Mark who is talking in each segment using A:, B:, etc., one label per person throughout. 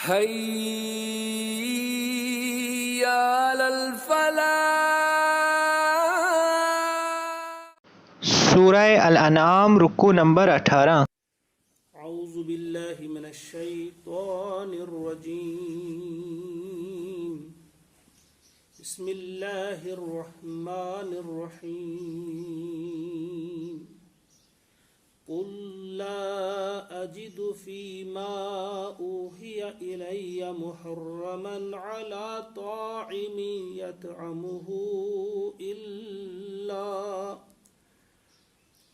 A: حي على الفلاح.
B: سورہ الانعام رکوع نمبر 18۔
C: اعوذ باللہ من الشیطان الرجیم، بسم اللہ الرحمن الرحیم۔ قل لا اجد فیما اوحی الی محرما علی طاعم یطعمہ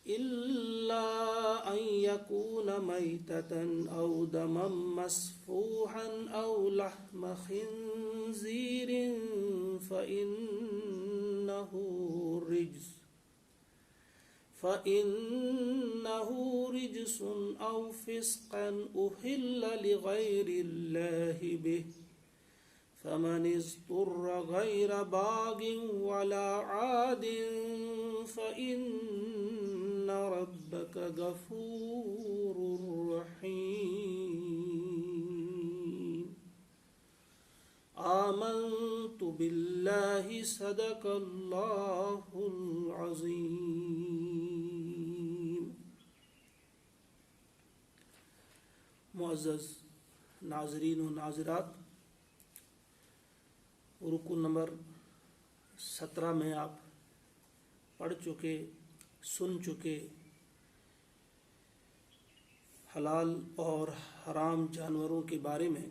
C: إلا أن يكون ميتة أو دما مسفوحا أو لحم خنزير فإنه رجس أو فسقا أهل لغير الله به، فمن اضطر غير باغ ولا عاد فإن ربك غفور رحيم۔ آمنت بالله صدق الله العظيم۔ معزز ناظرین و ناظرات، رکوع نمبر 17 میں آپ پڑھ چکے، سن چکے، حلال اور حرام جانوروں کے بارے میں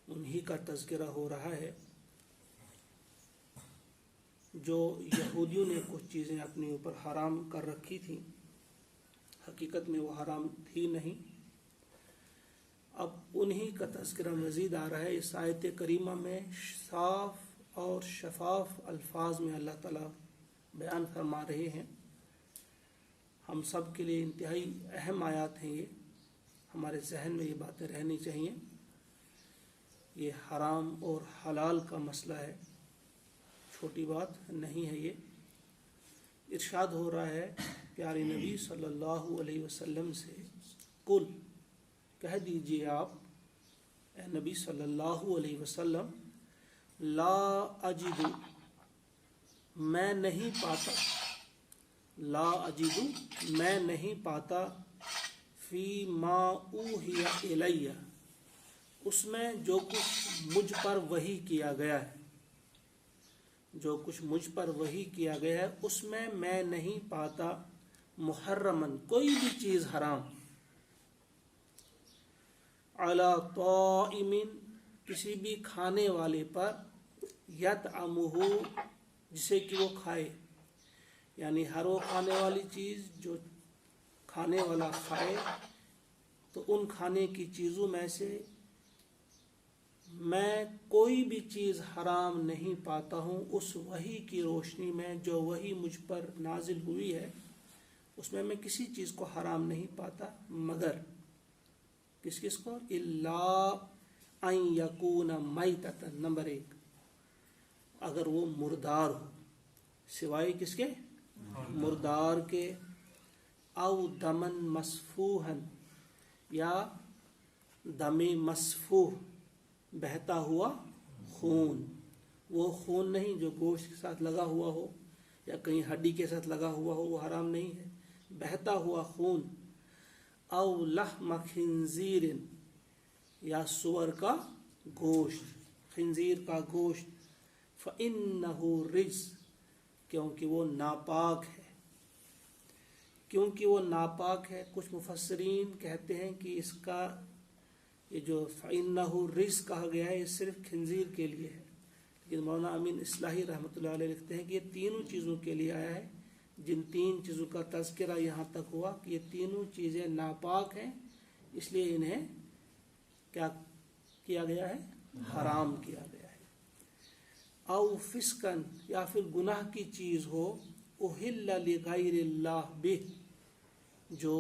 C: انہی کا تذکرہ ہو رہا ہے جو یہودیوں نے کچھ چیزیں اپنے اوپر حرام کر رکھی تھیں، حقیقت میں وہ حرام تھی نہیں۔ اب انہی کا تذکرہ مزید آ رہا ہے۔ اس آیت کریمہ میں صاف اور شفاف الفاظ میں اللہ تعالیٰ بیان فرما رہے ہیں۔ ہم سب کے لیے انتہائی اہم آیات ہیں یہ، ہمارے ذہن میں یہ باتیں رہنی چاہیے۔ یہ حرام اور حلال کا مسئلہ ہے، چھوٹی بات نہیں ہے یہ۔ ارشاد ہو رہا ہے پیارے نبی صلی اللہ علیہ وسلم سے، قل، کہہ دیجئے آپ اے نبی صلی اللہ علیہ وسلم، لا اجد، میں نہیں پاتا، لا اجد، میں نہیں پاتا، فی ما اوحی الی، اس میں جو کچھ مجھ پر وحی کیا گیا ہے، جو کچھ مجھ پر وحی کیا گیا ہے اس میں نہیں پاتا، محرمن، کوئی بھی چیز حرام، علی طاعم، کسی بھی کھانے والے پر، یطعمہ، جسے کہ وہ کھائے، یعنی ہر وہ کھانے والی چیز جو کھانے والا کھائے، تو ان کھانے کی چیزوں میں سے میں کوئی بھی چیز حرام نہیں پاتا ہوں اس وحی کی روشنی میں، جو وحی مجھ پر نازل ہوئی ہے اس میں کسی چیز کو حرام نہیں پاتا، مگر کس کو، الا ان یکون میتۃ، نمبر 1، اگر وہ مردار ہو، سوائے کس کے، مردار کے، او دمن مسفوحا، یا دم مسفوح، بہتا ہوا خون، وہ خون نہیں جو گوشت کے ساتھ لگا ہوا ہو یا کہیں ہڈی کے ساتھ لگا ہوا ہو، وہ حرام نہیں ہے، بہتا ہوا خون، او لحم خنزیر، یا سور کا گوشت، خنزیر کا گوشت، فإنہ رجس، کیونکہ وہ ناپاک ہے، کیونکہ وہ ناپاک ہے۔ کچھ مفسرین کہتے ہیں کہ اس کا یہ جو فإنہ رجس کہا گیا ہے یہ صرف خنزیر کے لیے ہے، لیکن مولانا امین اصلاحی رحمۃ اللہ علیہ لکھتے ہیں کہ یہ تینوں چیزوں کے لیے آیا ہے، جن تین چیزوں کا تذکرہ یہاں تک ہوا کہ یہ تینوں چیزیں ناپاک ہیں، اس لیے انہیں کیا کیا گیا ہے، حرام کیا گیا ہے۔ او فسقن، یا پھر گناہ کی چیز ہو، احل لغیر اللہ بہ، جو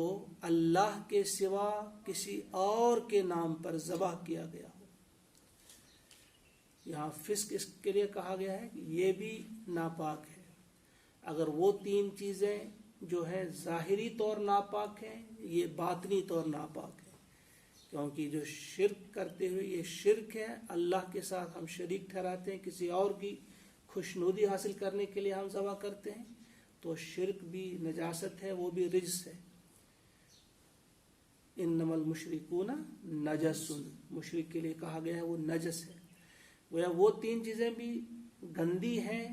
C: اللہ کے سوا کسی اور کے نام پر ذبح کیا گیا ہو۔ یہاں فسق اس کے لیے کہا گیا ہے کہ یہ بھی ناپاک ہے۔ اگر وہ تین چیزیں جو ہے ظاہری طور ناپاک ہیں، یہ باطنی طور ناپاک ہے، क्योंकि जो शिरक करते हुए ये शिरक है, अल्लाह के साथ हम शरीक ठहराते हैं, किसी और की खुशनुदी हासिल करने के लिए हम ज़बह करते हैं, तो शिरक भी नजासत है, वो भी रिज्स है। इन्नमल मुशरिकूना नजसुन, मुशरिक के लिए कहा गया है वो नजस है। वो तीन चीज़ें भी गंदी हैं,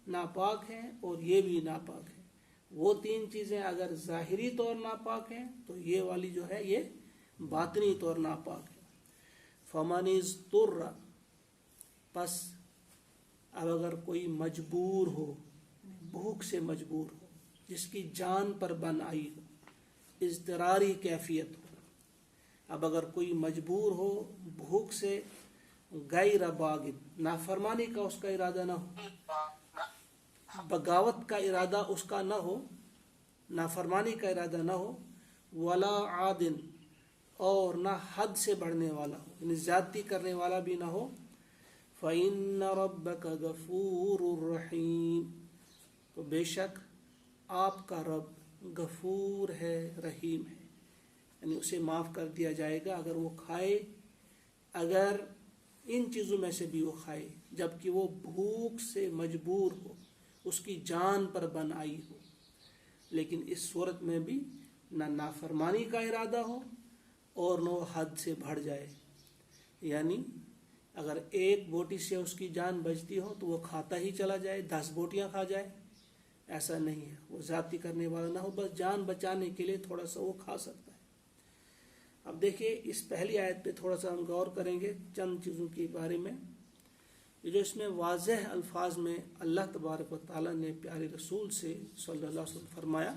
C: नापाक हैं, और ये भी नापाक है। वो तीन चीज़ें अगर ज़ाहिरी तौर नापाक हैं तो ये वाली जो है ये बातनी तौर नापाक है। फमनिज तुर्रा, बस अब अगर कोई मजबूर हो, भूख से मजबूर हो, जिसकी जान पर बन आई हो, इज़्तिरारी कैफियत हो, अब अगर कोई मजबूर हो भूख से, गैर बागिद, नाफरमानी का उसका इरादा ना हो, बगावत का इरादा उसका ना हो, नाफरमानी का इरादा ना हो, वला आदिन, और ना हद से बढ़ने वाला हो, यानी ज्यादती करने वाला भी ना हो। फ़इन्न रब्बका गफूरुर रहीम, तो बेशक आपका रब गफूर है, रहीम है, यानी उसे माफ़ कर दिया जाएगा अगर वो खाए, अगर इन चीज़ों में से भी वो खाए जबकि वो भूख से मजबूर हो, उसकी जान पर बन आई हो। लेकिन इस सूरत में भी ना नाफरमानी का इरादा हो और न हद से बढ़ जाए, यानी अगर एक बोटी से उसकी जान बचती हो तो वो खाता ही चला जाए, 10 बोटियां खा जाए, ऐसा नहीं है। वो ज़्यादती करने वाला ना हो, बस जान बचाने के लिए थोड़ा सा वो खा सकता है। अब देखिए इस पहली आयत पे थोड़ा सा हम गौर करेंगे चंद चीज़ों के बारे में। ये जो इसमें वाज़ेह अल्फाज में अल्लाह तबारक व तआला ने प्यारे रसूल से सल्लल्लाहु अलैहि वसल्लम फरमाया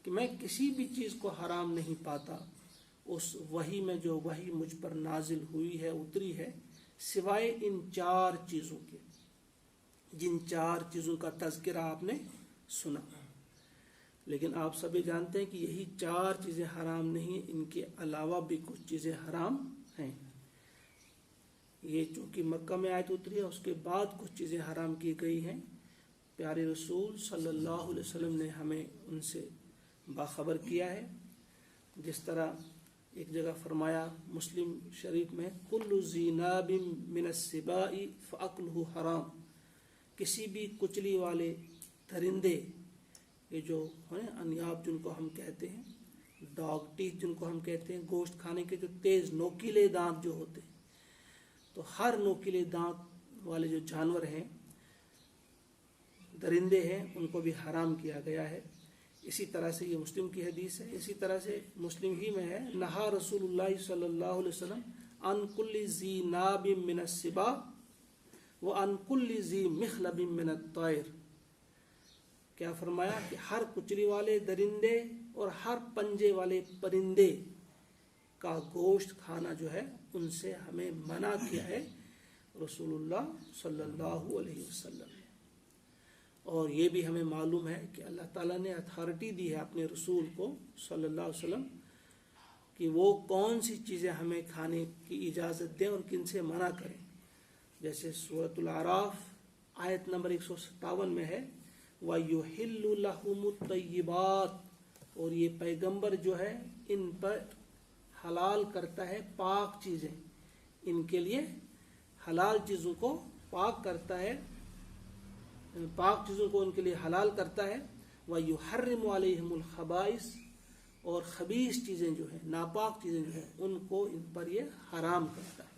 C: कि मैं किसी भी चीज़ को हराम नहीं पाता उस वही में जो वही मुझ पर नाजिल हुई है, उतरी है, सिवाय इन 4 चीज़ों के, जिन 4 चीज़ों का तज़किरा आपने सुना। लेकिन आप सभी जानते हैं कि यही 4 चीज़ें हराम नहीं, इनके अलावा भी कुछ चीज़ें हराम हैं। ये चूँकि मक्का में आयत उतरी है, उसके बाद कुछ चीज़ें हराम की गई हैं। प्यारे रसूल सल्लल्लाहु अलैहि वसल्लम ने हमें उनसे बाखबर किया है। जिस तरह एक जगह फरमाया मुस्लिम शरीफ में, कुल्लु ज़ीनाबिन मिनस्सिबाई फ़अक्लुहु हराम, किसी भी कुचली वाले दरिंदे, ये जो है अनियाब जिनको हम कहते हैं, डॉग टीथ जिनको हम कहते हैं, गोश्त खाने के जो तेज़ नोकीले दांत जो होते हैं, तो हर नोकीले दांत वाले जो जानवर हैं, दरिंदे हैं, उनको भी हराम किया गया है। इसी तरह से ये मुस्लिम की हदीस है। इसी तरह से मुस्लिम ही में है, नहा रसूलुल्लाह सल्लल्लाहु अलैहि वसल्लम अन कुल्ली ज़ी नाबिन मिनस्सिबा व अन कुल्ली ज़ी मिखलबिन मिनत्तैर। क्या फरमाया कि हर कुचली वाले दरिंदे और हर पंजे वाले परिंदे का गोश्त खाना जो है उनसे हमें मना किया है रसूलुल्लाह सल्लल्लाहु अलैहि वसल्लम ने। और ये भी हमें मालूम है कि अल्लाह ताला ने अथॉरिटी दी है अपने रसूल को सल्लल्लाहु अलैहि वसल्लम कि वो कौन सी चीज़ें हमें खाने की इजाज़त दें और किन से मना करें। जैसे सूरतुल आराफ आयत नंबर 157 में है, वयुहिल्लु लहुमुत तय्यिबात, और ये पैगंबर जो है इन पर हलाल करता है पाक चीज़ें, इनके लिए हलाल चीज़ों को पाक करता है, पाक चीज़ों को उनके लिए हलाल करता है। वयुहर्रिमु अलैहिमुल खबाइस, और खबीस चीज़ें जो है, नापाक चीज़ें जो है, उनको इन पर ये हराम करता है।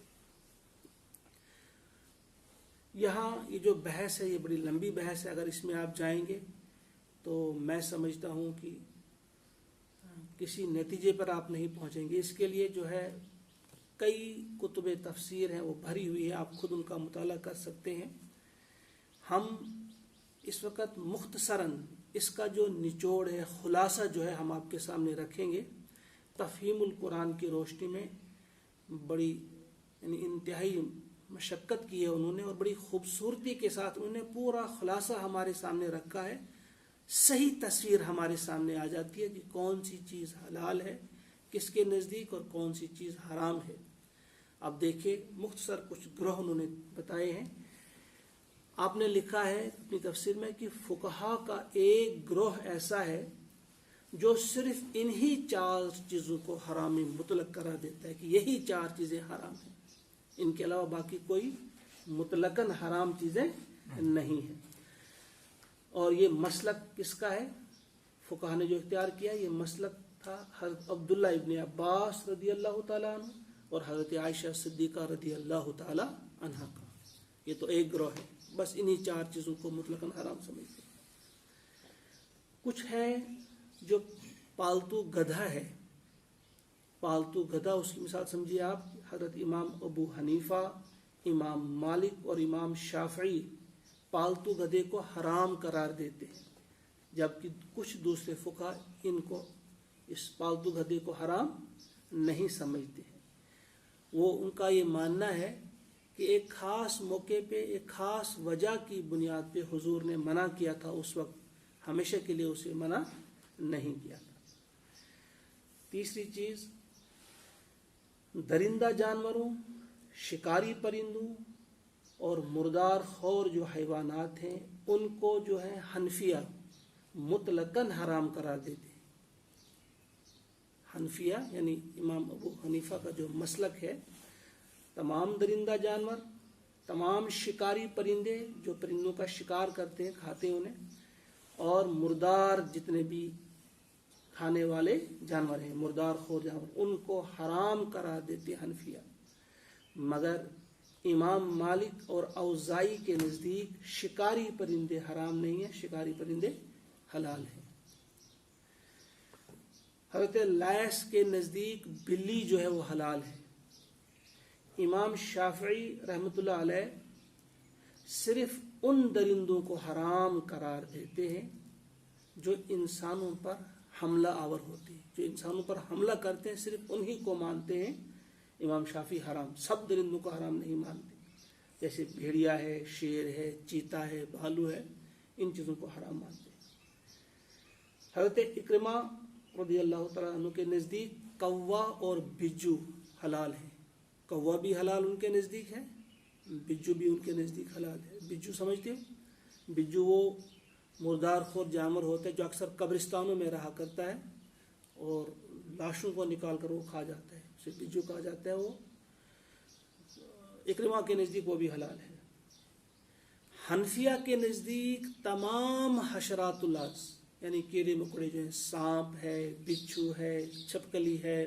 C: यहाँ ये जो बहस है ये बड़ी लंबी बहस है, अगर इसमें आप जाएंगे तो मैं समझता हूँ कि किसी नतीजे पर आप नहीं पहुँचेंगे। इसके लिए जो है कई कुतुब तफसीर हैं वो भरी हुई है, आप खुद उनका मुताला कर सकते हैं। हम इस वक्त मुख्तसरन इसका जो निचोड़ है, खुलासा जो है, हम आपके सामने रखेंगे। तफहीमुल कुरान की रोशनी में बड़ी यानी इंतहाई मशक्क़त की है उन्होंने, और बड़ी खूबसूरती के साथ उन्होंने पूरा खुलासा हमारे सामने रखा है। सही तस्वीर हमारे सामने आ जाती है कि कौन सी चीज़ हलाल है किसके नज़दीक और कौन सी चीज़ हराम है। अब देखिए मुख्तसर कुछ ग्रोह उन्होंने बताए हैं। आपने लिखा है अपनी तफसीर में कि फुकहा का एक ग्रोह ऐसा है جو صرف انہی 4 چیزوں کو حرام مطلق قرار دیتا ہے کہ یہی 4 چیزیں حرام ہیں، ان کے علاوہ باقی کوئی مطلقاً حرام چیزیں نہیں ہیں۔ اور یہ مسلک کس کا ہے؟ فقہا نے جو اختیار کیا یہ مسلک تھا حضرت عبداللہ ابن عباس رضی اللہ تعالیٰ عنہ اور حضرت عائشہ صدیقہ رضی اللہ تعالیٰ عنہ کا۔ یہ تو ایک گروہ ہے، بس انہی 4 چیزوں کو مطلقاً حرام سمجھتے ہیں۔ کچھ ہے جو پالتو گدھا ہے، پالتو گدھا اس کی مثال سمجھیے آپ، حضرت امام ابو حنیفہ، امام مالک اور امام شافعی پالتو گدھے کو حرام قرار دیتے ہیں، جبکہ کچھ دوسرے فقہا ان کو اس پالتو گدھے کو حرام نہیں سمجھتے ہیں۔ وہ ان کا یہ ماننا ہے کہ ایک خاص موقع پہ ایک خاص وجہ کی بنیاد پہ حضور نے منع کیا تھا، اس وقت ہمیشہ کے لیے اسے منع نہیں کیا تھا۔ تیسری چیز، درندہ جانوروں، شکاری پرندوں اور مردار خور جو حیوانات ہیں ان کو جو ہے حنفیہ مطلقاً حرام قرار دیتے ہیں۔ حنفیہ یعنی امام ابو حنیفہ کا جو مسلک ہے، تمام درندہ جانور، تمام شکاری پرندے جو پرندوں کا شکار کرتے ہیں، کھاتے ہیں انہیں، اور مردار جتنے بھی کھانے والے جانور ہیں، مردار خور جانور، ان کو حرام قرار دیتے ہیں حنفیہ۔ مگر امام مالک اور اوزائی کے نزدیک شکاری پرندے حرام نہیں ہیں، شکاری پرندے حلال ہیں۔ حضرت لیث کے نزدیک بلی جو ہے وہ حلال ہے۔ امام شافعی رحمۃ اللہ علیہ صرف ان درندوں کو حرام قرار دیتے ہیں جو انسانوں پر حملہ آور ہوتے ہیں، جو انسانوں پر حملہ کرتے ہیں، صرف انہی کو مانتے ہیں امام شافعی حرام، سب درندوں کو حرام نہیں مانتے، جیسے بھیڑیا ہے، شیر ہے، چیتا ہے، بھالو ہے، ان چیزوں کو حرام مانتے ہیں۔ حضرت اکرمہ رضی اللہ تعالیٰ عنہ کے نزدیک کوا اور بجو حلال ہیں، کوا بھی حلال ان کے نزدیک ہے، بجو بھی ان کے نزدیک حلال ہے۔ بجو سمجھتے ہو؟ بجو وہ مردار خور جانور ہوتا ہے جو اکثر قبرستانوں میں رہا کرتا ہے اور لاشوں کو نکال کر وہ کھا جاتا ہے، اسے بجو کہا جاتا ہے۔ وہ اکرمہ کے نزدیک وہ بھی حلال ہے۔ حنفیہ کے نزدیک تمام حشرات الارض یعنی کیڑے مکوڑے جو ہیں، سانپ ہے، بچھو ہے، چھپکلی ہے،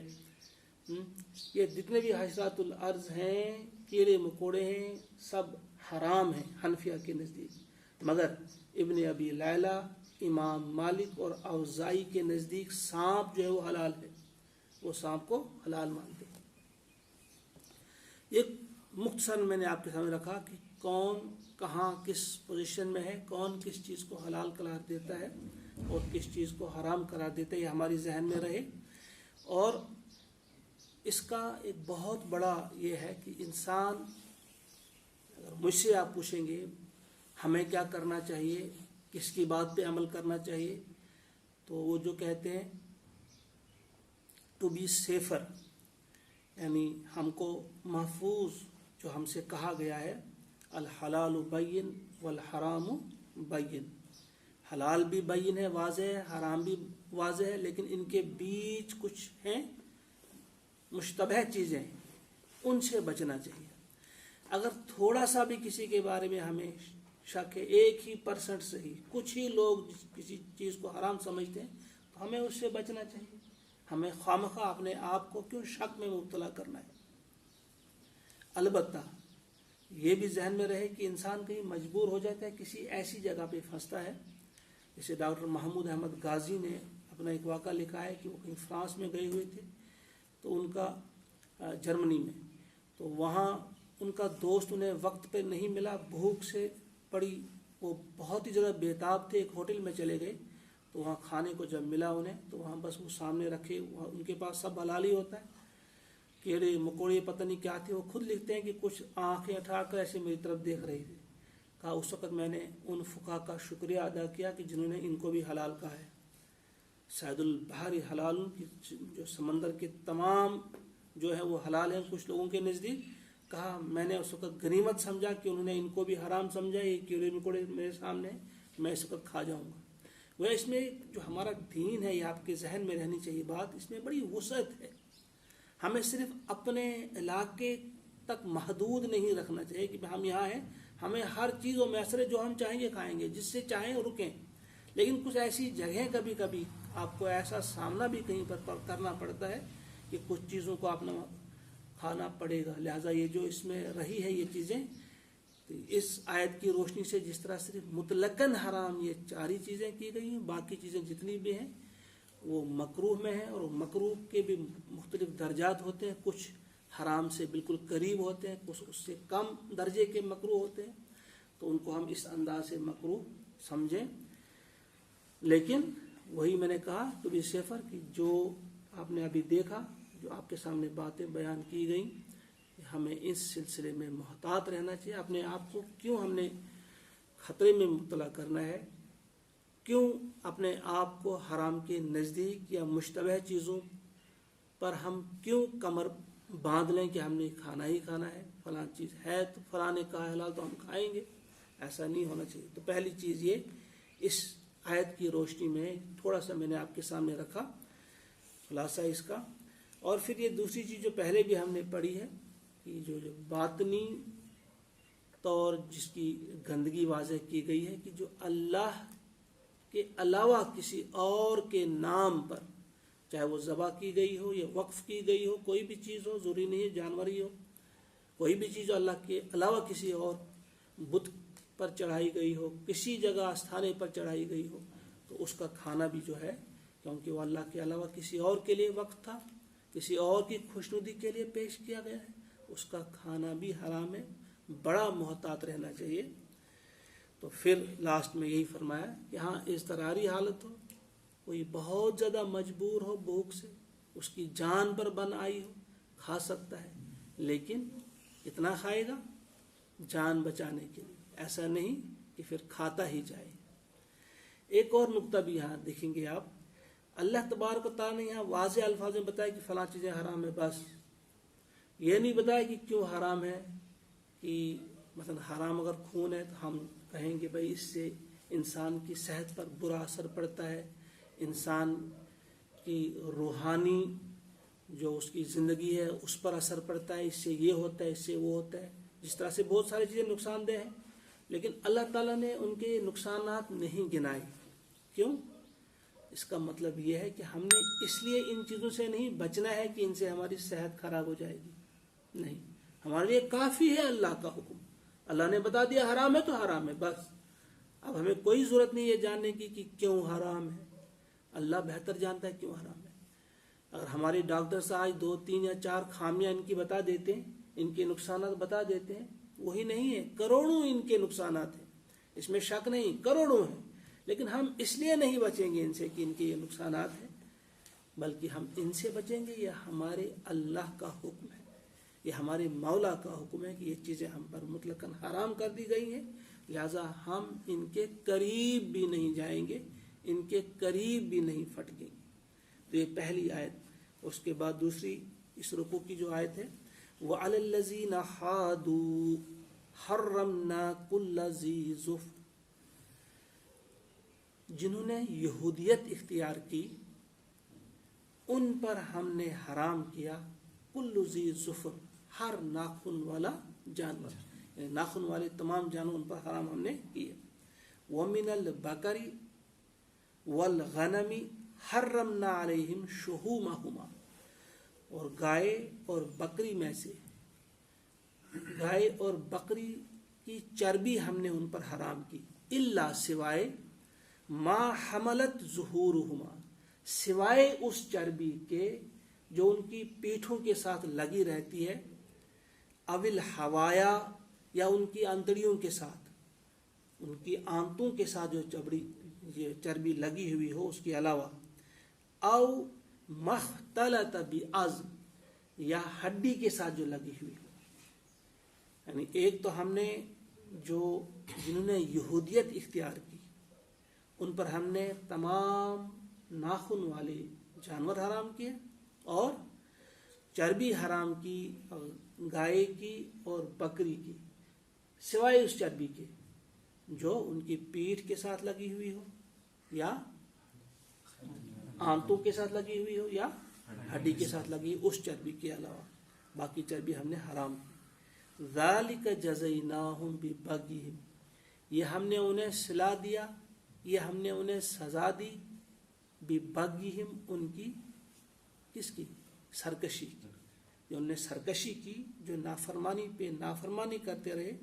C: یہ جتنے بھی حشرات الارض ہیں، کیڑے مکوڑے ہیں، سب حرام ہیں حنفیہ کے نزدیک۔ مگر ابن ابی لیلہ، امام مالک اور اوزائی کے نزدیک سانپ جو ہے وہ حلال ہے، وہ سانپ کو حلال مانتے ہیں۔ ایک مختصر میں نے آپ کے سامنے رکھا کہ کون کہاں کس پوزیشن میں ہے، کون کس چیز کو حلال قرار دیتا ہے اور کس چیز کو حرام قرار دیتا ہے، یہ ہماری ذہن میں رہے۔ اور اس کا ایک بہت بڑا یہ ہے کہ انسان، اگر مجھ سے آپ پوچھیں گے ہمیں کیا کرنا چاہیے، کس کی بات پہ عمل کرنا چاہیے، تو وہ جو کہتے ہیں ٹو بی سیفر، یعنی ہم کو محفوظ جو ہم سے کہا گیا ہے، الحلال بین والحرام بین، حلال بھی بین ہے، واضح ہے، حرام بھی واضح ہے، لیکن ان کے بیچ کچھ ہیں مشتبہ چیزیں، ان سے بچنا چاہیے۔ اگر تھوڑا سا بھی کسی کے بارے میں ہمیں شک ہے، 1% سے ہی کچھ ہی لوگ کسی چیز کو حرام سمجھتے ہیں، تو ہمیں اس سے بچنا چاہیے۔ ہمیں خوامخواہ اپنے آپ کو کیوں شک میں مبتلا کرنا ہے۔ البتہ یہ بھی ذہن میں رہے کہ انسان کہیں مجبور ہو جاتا ہے، کسی ایسی جگہ پہ پھنستا ہے، جیسے ڈاکٹر محمود احمد غازی نے اپنا ایک واقعہ لکھا ہے کہ وہ کہیں فرانس میں گئے ہوئے تھے، تو ان کا جرمنی میں، تو وہاں ان کا دوست انہیں وقت پہ نہیں ملا، بھوک سے پڑی، وہ بہت ہی زیادہ بےتاب تھے، ایک ہوٹل میں چلے گئے، تو وہاں کھانے کو جب ملا انہیں، تو وہاں بس وہ سامنے رکھے، ان کے پاس سب حلال ہی ہوتا ہے، کیڑے مکوڑے پتہ نہیں کیا تھے، وہ خود لکھتے ہیں کہ کچھ آنکھیں اٹھا کر ایسے میری طرف دیکھ رہی تھی۔ کہا اس وقت میں نے ان فقہا کا شکریہ ادا کیا کہ جنہوں نے ان کو بھی حلال کہا ہے۔ سید البحر حلال، جو سمندر کے تمام جو ہے وہ حلال ہیں کچھ لوگوں کے نزدیک، کہا میں نے اس وقت غنیمت سمجھا کہ انہوں نے ان کو بھی حرام سمجھا، یہ کیڑے مکوڑے میرے سامنے، میں اس وقت کھا جاؤں گا۔ وہ اس میں جو ہمارا دین ہے یہ آپ کے ذہن میں رہنی چاہیے بات، اس میں بڑی وسعت ہے. ہمیں صرف اپنے علاقے تک محدود نہیں رکھنا چاہیے کہ ہم یہاں ہیں، ہمیں ہر چیز و میسر جو ہم چاہیں گے کھائیں گے، جس سے چاہیں رکیں. لیکن کچھ ایسی جگہیں کبھی کبھی آپ کو ایسا سامنا بھی کہیں پر کرنا پڑتا ہے کہ کچھ چیزوں کو آپ نے کھانا پڑے گا. لہٰذا یہ جو اس میں رہی ہے یہ چیزیں، اس آیت کی روشنی سے جس طرح صرف مطلقاً حرام یہ 4 ہی چیزیں کی گئی ہیں، باقی چیزیں جتنی بھی ہیں وہ مکروہ میں ہیں، اور مکروہ کے بھی مختلف درجات ہوتے ہیں. کچھ حرام سے بالکل قریب ہوتے ہیں، کچھ اس سے کم درجے کے مکروہ ہوتے ہیں، تو ان کو ہم اس انداز سے مکروہ سمجھیں. لیکن وہی میں نے کہا تو بھی صفر کہ جو آپ نے ابھی دیکھا، جو آپ کے سامنے باتیں بیان کی گئیں، ہمیں اس سلسلے میں محتاط رہنا چاہیے. اپنے آپ کو کیوں ہم نے خطرے میں مبتلا کرنا ہے، کیوں اپنے آپ کو حرام کے نزدیک یا مشتبہ چیزوں پر ہم کیوں کمر باندھ لیں کہ ہم نے کھانا ہی کھانا ہے، فلاں چیز ہے تو فلاں نے کہا حلال تو ہم کھائیں گے. ایسا نہیں ہونا چاہیے. تو پہلی چیز یہ اس آیت کی روشنی میں تھوڑا سا میں نے آپ کے سامنے رکھا خلاصہ اس کا. اور پھر یہ دوسری چیز جو پہلے بھی ہم نے پڑھی ہے کہ جو باطنی طور جس کی گندگی واضح کی گئی ہے کہ جو اللہ کے علاوہ کسی اور کے نام پر، چاہے وہ ذبح کی گئی ہو یا وقف کی گئی ہو، کوئی بھی چیز ہو، ضروری نہیں ہے جانور ہی ہو، کوئی بھی چیز جو اللہ کے علاوہ کسی اور بت پر چڑھائی گئی ہو، کسی جگہ آستھانے پر چڑھائی گئی ہو، تو اس کا کھانا بھی جو ہے، کیونکہ وہ اللہ کے علاوہ کسی اور کے لیے وقف تھا، کسی اور کی خوشنودی کے لیے پیش کیا گیا ہے، اس کا کھانا بھی حرام ہے. بڑا محتاط رہنا چاہیے. تو پھر لاسٹ میں یہی فرمایا کہ ہاں اضطراری حالت ہو، کوئی بہت زیادہ مجبور ہو بھوک سے، اس کی جان پر بن آئی ہو، کھا سکتا ہے، لیکن اتنا کھائے گا جان بچانے کے لیے، ایسا نہیں کہ پھر کھاتا ہی جائے. ایک اور نقطہ بھی یہاں دیکھیں گے آپ، اللہ تبارک و تعالیٰ نے یہاں واضح الفاظ میں بتایا کہ فلاں چیزیں حرام ہے، بس یہ نہیں بتایا کہ کیوں حرام ہے. کہ مثلا حرام اگر خون ہے تو ہم کہیں گے بھائی اس سے انسان کی صحت پر برا اثر پڑتا ہے، انسان کی روحانی جو اس کی زندگی ہے اس پر اثر پڑتا ہے، اس سے یہ ہوتا ہے، اس سے وہ ہوتا ہے، جس طرح سے بہت ساری چیزیں نقصان دہ ہیں. لیکن اللہ تعالیٰ نے ان کے نقصانات نہیں گنائے. کیوں؟ اس کا مطلب یہ ہے کہ ہم نے اس لیے ان چیزوں سے نہیں بچنا ہے کہ ان سے ہماری صحت خراب ہو جائے گی، نہیں، ہمارے لیے کافی ہے اللہ کا حکم. اللہ نے بتا دیا حرام ہے تو حرام ہے، بس. اب ہمیں کوئی ضرورت نہیں ہے جاننے کی کہ کیوں حرام ہے. اللہ بہتر جانتا ہے کیوں حرام ہے. اگر ہمارے ڈاکٹر صاحب 2 3 یا 4 خامیاں ان کی بتا دیتے ہیں، ان کے نقصانات بتا دیتے ہیں، وہی نہیں ہے، کروڑوں ان کے نقصانات ہیں، اس میں شک نہیں، کروڑوں ہیں. لیکن ہم اس لیے نہیں بچیں گے ان سے کہ ان کے یہ نقصانات ہیں، بلکہ ہم ان سے بچیں گے، یہ ہمارے اللہ کا حکم ہے، یہ ہمارے مولا کا حکم ہے کہ یہ چیزیں ہم پر مطلقاً حرام کر دی گئی ہیں، لہذا ہم ان کے قریب بھی نہیں جائیں گے، ان کے قریب بھی نہیں پھٹکیں گے. تو یہ پہلی آیت. اس کے بعد دوسری اس رکوع کی جو آیت ہے، وَعَلَى الَّذِينَ حَادُوا حَرَّمْنَا كُلَّ ذِي ظُفْرٍ، جنہوں نے یہودیت اختیار کی ان پر ہم نے حرام کیا کل ذی ظفر، ہر ناخن والا جانور، یعنی ناخن والے تمام جانور ان پر حرام ہم نے کیے. وَمِنَ الْبَقَرِ وَالْغَنَمِ حَرَّمْنَا عَلَيْهِمْ شُحُومَهُمَا، اور گائے اور بکری میں سے، گائے اور بکری کی چربی ہم نے ان پر حرام کی، الا سوائے ما حملت ظہورہما، سوائے اس چربی کے جو ان کی پیٹھوں کے ساتھ لگی رہتی ہے، اول حوایا، یا ان کی انتڑیوں کے ساتھ، ان کی آنتوں کے ساتھ جو چربی لگی ہوئی ہو اس کے علاوہ، او مختلط بعظم، یا ہڈی کے ساتھ جو لگی ہوئی ہو. یعنی ایک تو ہم نے جنہوں نے یہودیت اختیار کی ان پر ہم نے تمام ناخن والے جانور حرام کیے، اور چربی حرام کی گائے کی اور بکری کی، سوائے اس چربی کے جو ان کی پیٹھ کے ساتھ لگی ہوئی ہو या आंतों के साथ लगी हुई हो या हड्डी के साथ लगी, उस चर्बी के अलावा बाकी चर्बी हमने हराम की। ज़ालिक जज़यनाहुम बिबग़यहिम, ये हमने उन्हें सिला दिया, ये हमने उन्हें सजा दी, बिबग़यहिम, उनकी किसकी, सरकशी की, जो उन्होंने सरकशी की, जो नाफरमानी पे नाफरमानी करते रहे,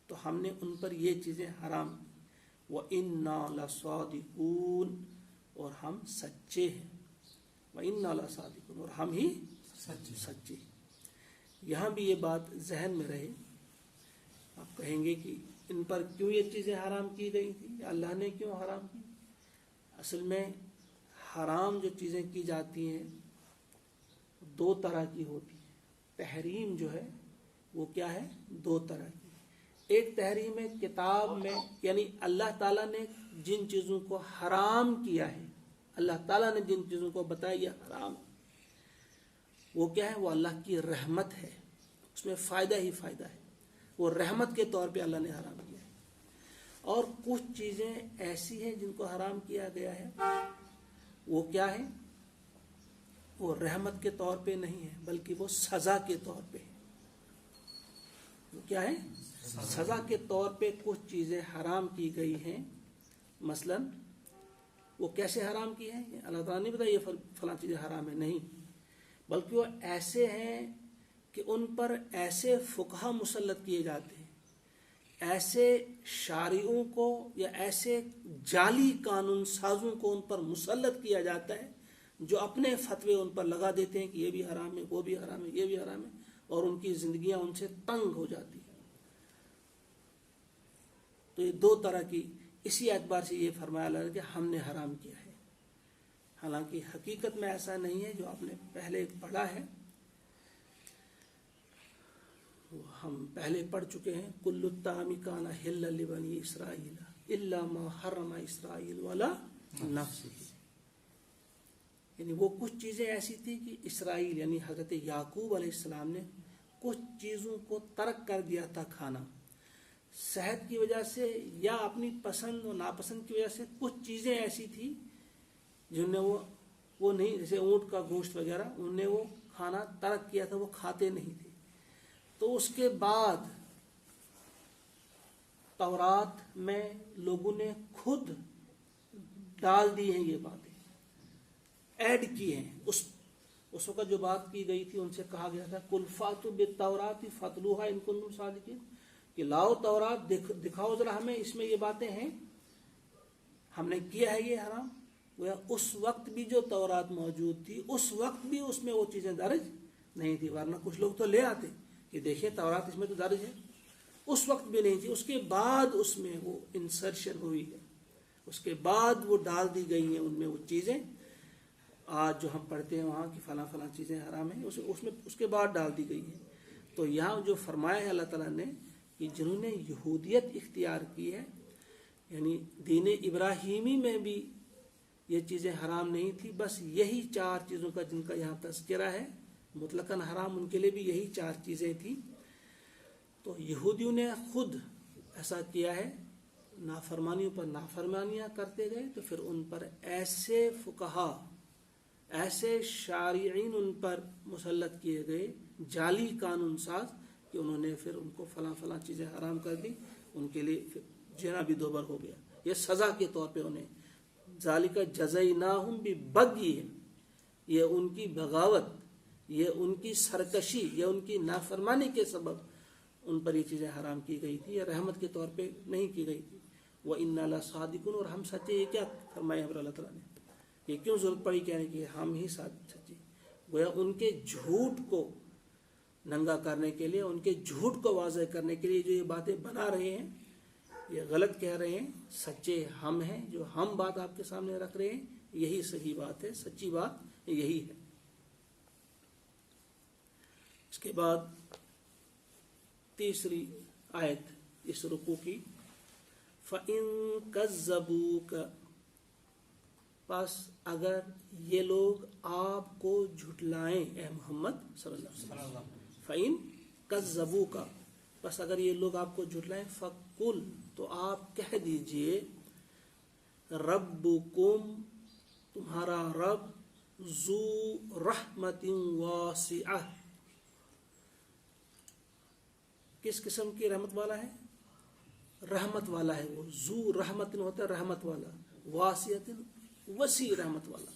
C: तो हमने उन पर ये चीज़ें हराम की। व इन्ना लसादिकून, और हम सच्चे हैं। व इन्ना लसादिकून, और हम ही सच्चे। यहाँ भी ये बात जहन में रहे। आप कहेंगे कि इन पर क्यों ये चीज़ें हराम की गई थी, अल्लाह ने क्यों हराम की? असल में हराम जो चीज़ें की जाती हैं दो तरह की होती है। तहरीम जो है वो क्या है, दो तरह की। एक तहरीम है किताब में, यानी अल्लाह ताला ने जिन चीज़ों को हराम किया है, अल्लाह ताला ने जिन चीज़ों को बताया ये हराम, वो क्या है, वो अल्लाह की रहमत है, उसमें फ़ायदा ही फ़ायदा है, वो रहमत के तौर पे अल्लाह ने हराम किया है। और कुछ चीज़ें ऐसी हैं जिनको हराम किया गया है, वो क्या है, वो रहमत के तौर पे नहीं है, बल्कि वो सज़ा के तौर पे है। वो क्या है, सज़ा के तौर पे कुछ चीज़ें हराम की गई हैं। मसलन वो कैसे हराम की है, अल्लाह ताला ने बताया ये फलां चीज़ें हराम है, नहीं, बल्कि वो ऐसे हैं कि उन पर ऐसे फुकहा मुसल्लत किए जाते हैं, ऐसे शारियों को या ऐसे जाली कानून साजों को उन पर मुसल्लत किया जाता है, जो अपने फतवे उन पर लगा देते हैं कि ये भी हराम है, वो भी हराम है, ये भी हराम है, और उनकी जिंदगियां उनसे तंग हो जाती है। तो ये दो तरह की, इसी एतबार से ये फरमाया अल्लाह ने कि हमने हराम किया है। हालांकि हकीकत में ऐसा नहीं है, जो आपने पहले पढ़ा है, हम पहले पढ़ चुके हैं, कुल्लु तामी काना हिल्लल लिबनी इसराइल इल्ला मा हर्रमा इसराइल वाला नफ्सिही। यानी वो कुछ चीज़ें ऐसी थी कि इसराइल यानी हज़रत याकूब अलैहिस्सलाम ने कुछ चीज़ों को तर्क कर दिया था खाना, सेहत की वजह से या अपनी पसंद और नापसंद की वजह से। कुछ चीज़ें ऐसी थी जिन्हें वो नहीं, जैसे ऊँट का गोश्त वगैरह, उन्हें वो खाना तर्क किया था, वो खाते नहीं थे। तो उसके बाद तौरात में लोगों ने खुद डाल दी हैं ये बातें, ऐड की हैं। उस वक्त जो बात की गई थी, उनसे कहा गया था कुल फातु बित्तौरात फतलुहा इन कुंतुम सादिकीन, कि लाओ तौरात दिखाओ जरा हमें, इसमें ये बातें हैं, हमने किया है ये हराम। उस वक्त भी जो तौरात मौजूद थी, उस वक्त भी उसमें वो चीज़ें दर्ज नहीं थी, वरना कुछ लोग तो ले आते कि देखिए तौरात इसमें तो दर्ज है, उस वक्त भी नहीं थी। उसके बाद उसमें वो इंसर्शन हुई है, उसके बाद वो डाल दी गई हैं उनमें वो चीज़ें। आज जो हम पढ़ते हैं वहाँ की फला फला चीज़ें हराम हैं, उसमें उसके बाद डाल दी गई हैं। तो यहाँ जो फरमाया है अल्लाह ताला ने कि जिन्होंने यहूदियत इख्तियार की है, यानी दीन इब्राहीमी में भी ये चीज़ें हराम नहीं थी, बस यही चार चीज़ों का जिनका यहाँ तज़किरा है, मुतलकन हराम उनके लिए भी यही चार चीज़ें थी। तो यहूदियों ने खुद ऐसा किया है, नाफरमानियों पर नाफरमानियाँ करते गए, तो फिर उन पर ऐसे फुकहा, ऐसे शारिईन उन पर मुसल्लत किए गए, जाली कानून साज, कि उन्होंने फिर उनको फला फला चीज़ें हराम कर दी, उनके लिए फिर जीना भी दोबर हो गया। ये सज़ा के तौर पे उन्हें ज़ालिका जज़यनाहुम बिबग़यहिम, ये उनकी बगावत, ये उनकी सरकशी, ये उनकी नाफरमानी के सबब उन पर ये चीज़ें हराम की गई थी, या रहमत के तौर पे नहीं की गई थी। व इन्ना लसादिकुन, और हम सच्चे। ये क्या फरमाया अल्लाह ताला ने, ये क्यों जरूरत पड़ी कहने की, हम ही सच्चे। गोया उनके झूठ को नंगा करने के लिए, उनके झूठ को वाज़ह करने के लिए जो ये बातें बना रहे हैं, ये गलत कह रहे हैं, सच्चे हम हैं। जो हम बात आपके सामने रख रहे हैं, यही सही बात है, सच्ची बात यही है। इसके बाद तीसरी आयत इस रुकू की, फ़इन कज़्ज़बूक, बस अगर ये लोग आपको झुटलाएं, ए मोहम्मद सल्लल्लाहु अलैहि वसल्लम, फ़इन कज़्ज़बूका, बस अगर ये लोग आपको झुटलाएं, फ़कुल, तो आप कह दीजिए, रब्बुकुम तुम्हारा रब ज़ू रहमतिन वासिअह किस किस्म की रहमत वाला है? रहमत वाला है वो। ज़ू रहमतिन होता है रहमत वाला, वासिअतिन वसी रहमत वाला,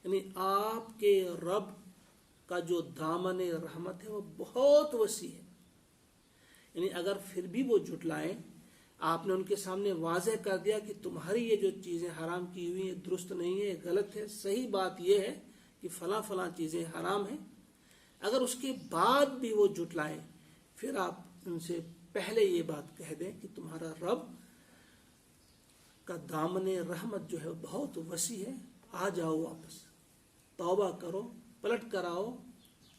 C: यानी आपके रब का जो दामन रहमत है वो बहुत वसी है। यानी अगर फिर भी वो जुटलाएं, आपने उनके सामने वाज़ेह कर दिया कि तुम्हारी ये जो चीज़ें हराम की हुई हैं दुरुस्त नहीं है, गलत है, सही बात ये है कि फलां फलां चीज़ें हराम हैं, अगर उसके बाद भी वो जुटलाएं, फिर आप उनसे पहले ये बात कह दें कि तुम्हारा रब का दामन रहमत जो है बहुत वसी है, आ जाओ वापस, तौबा करो, पलट कर आओ,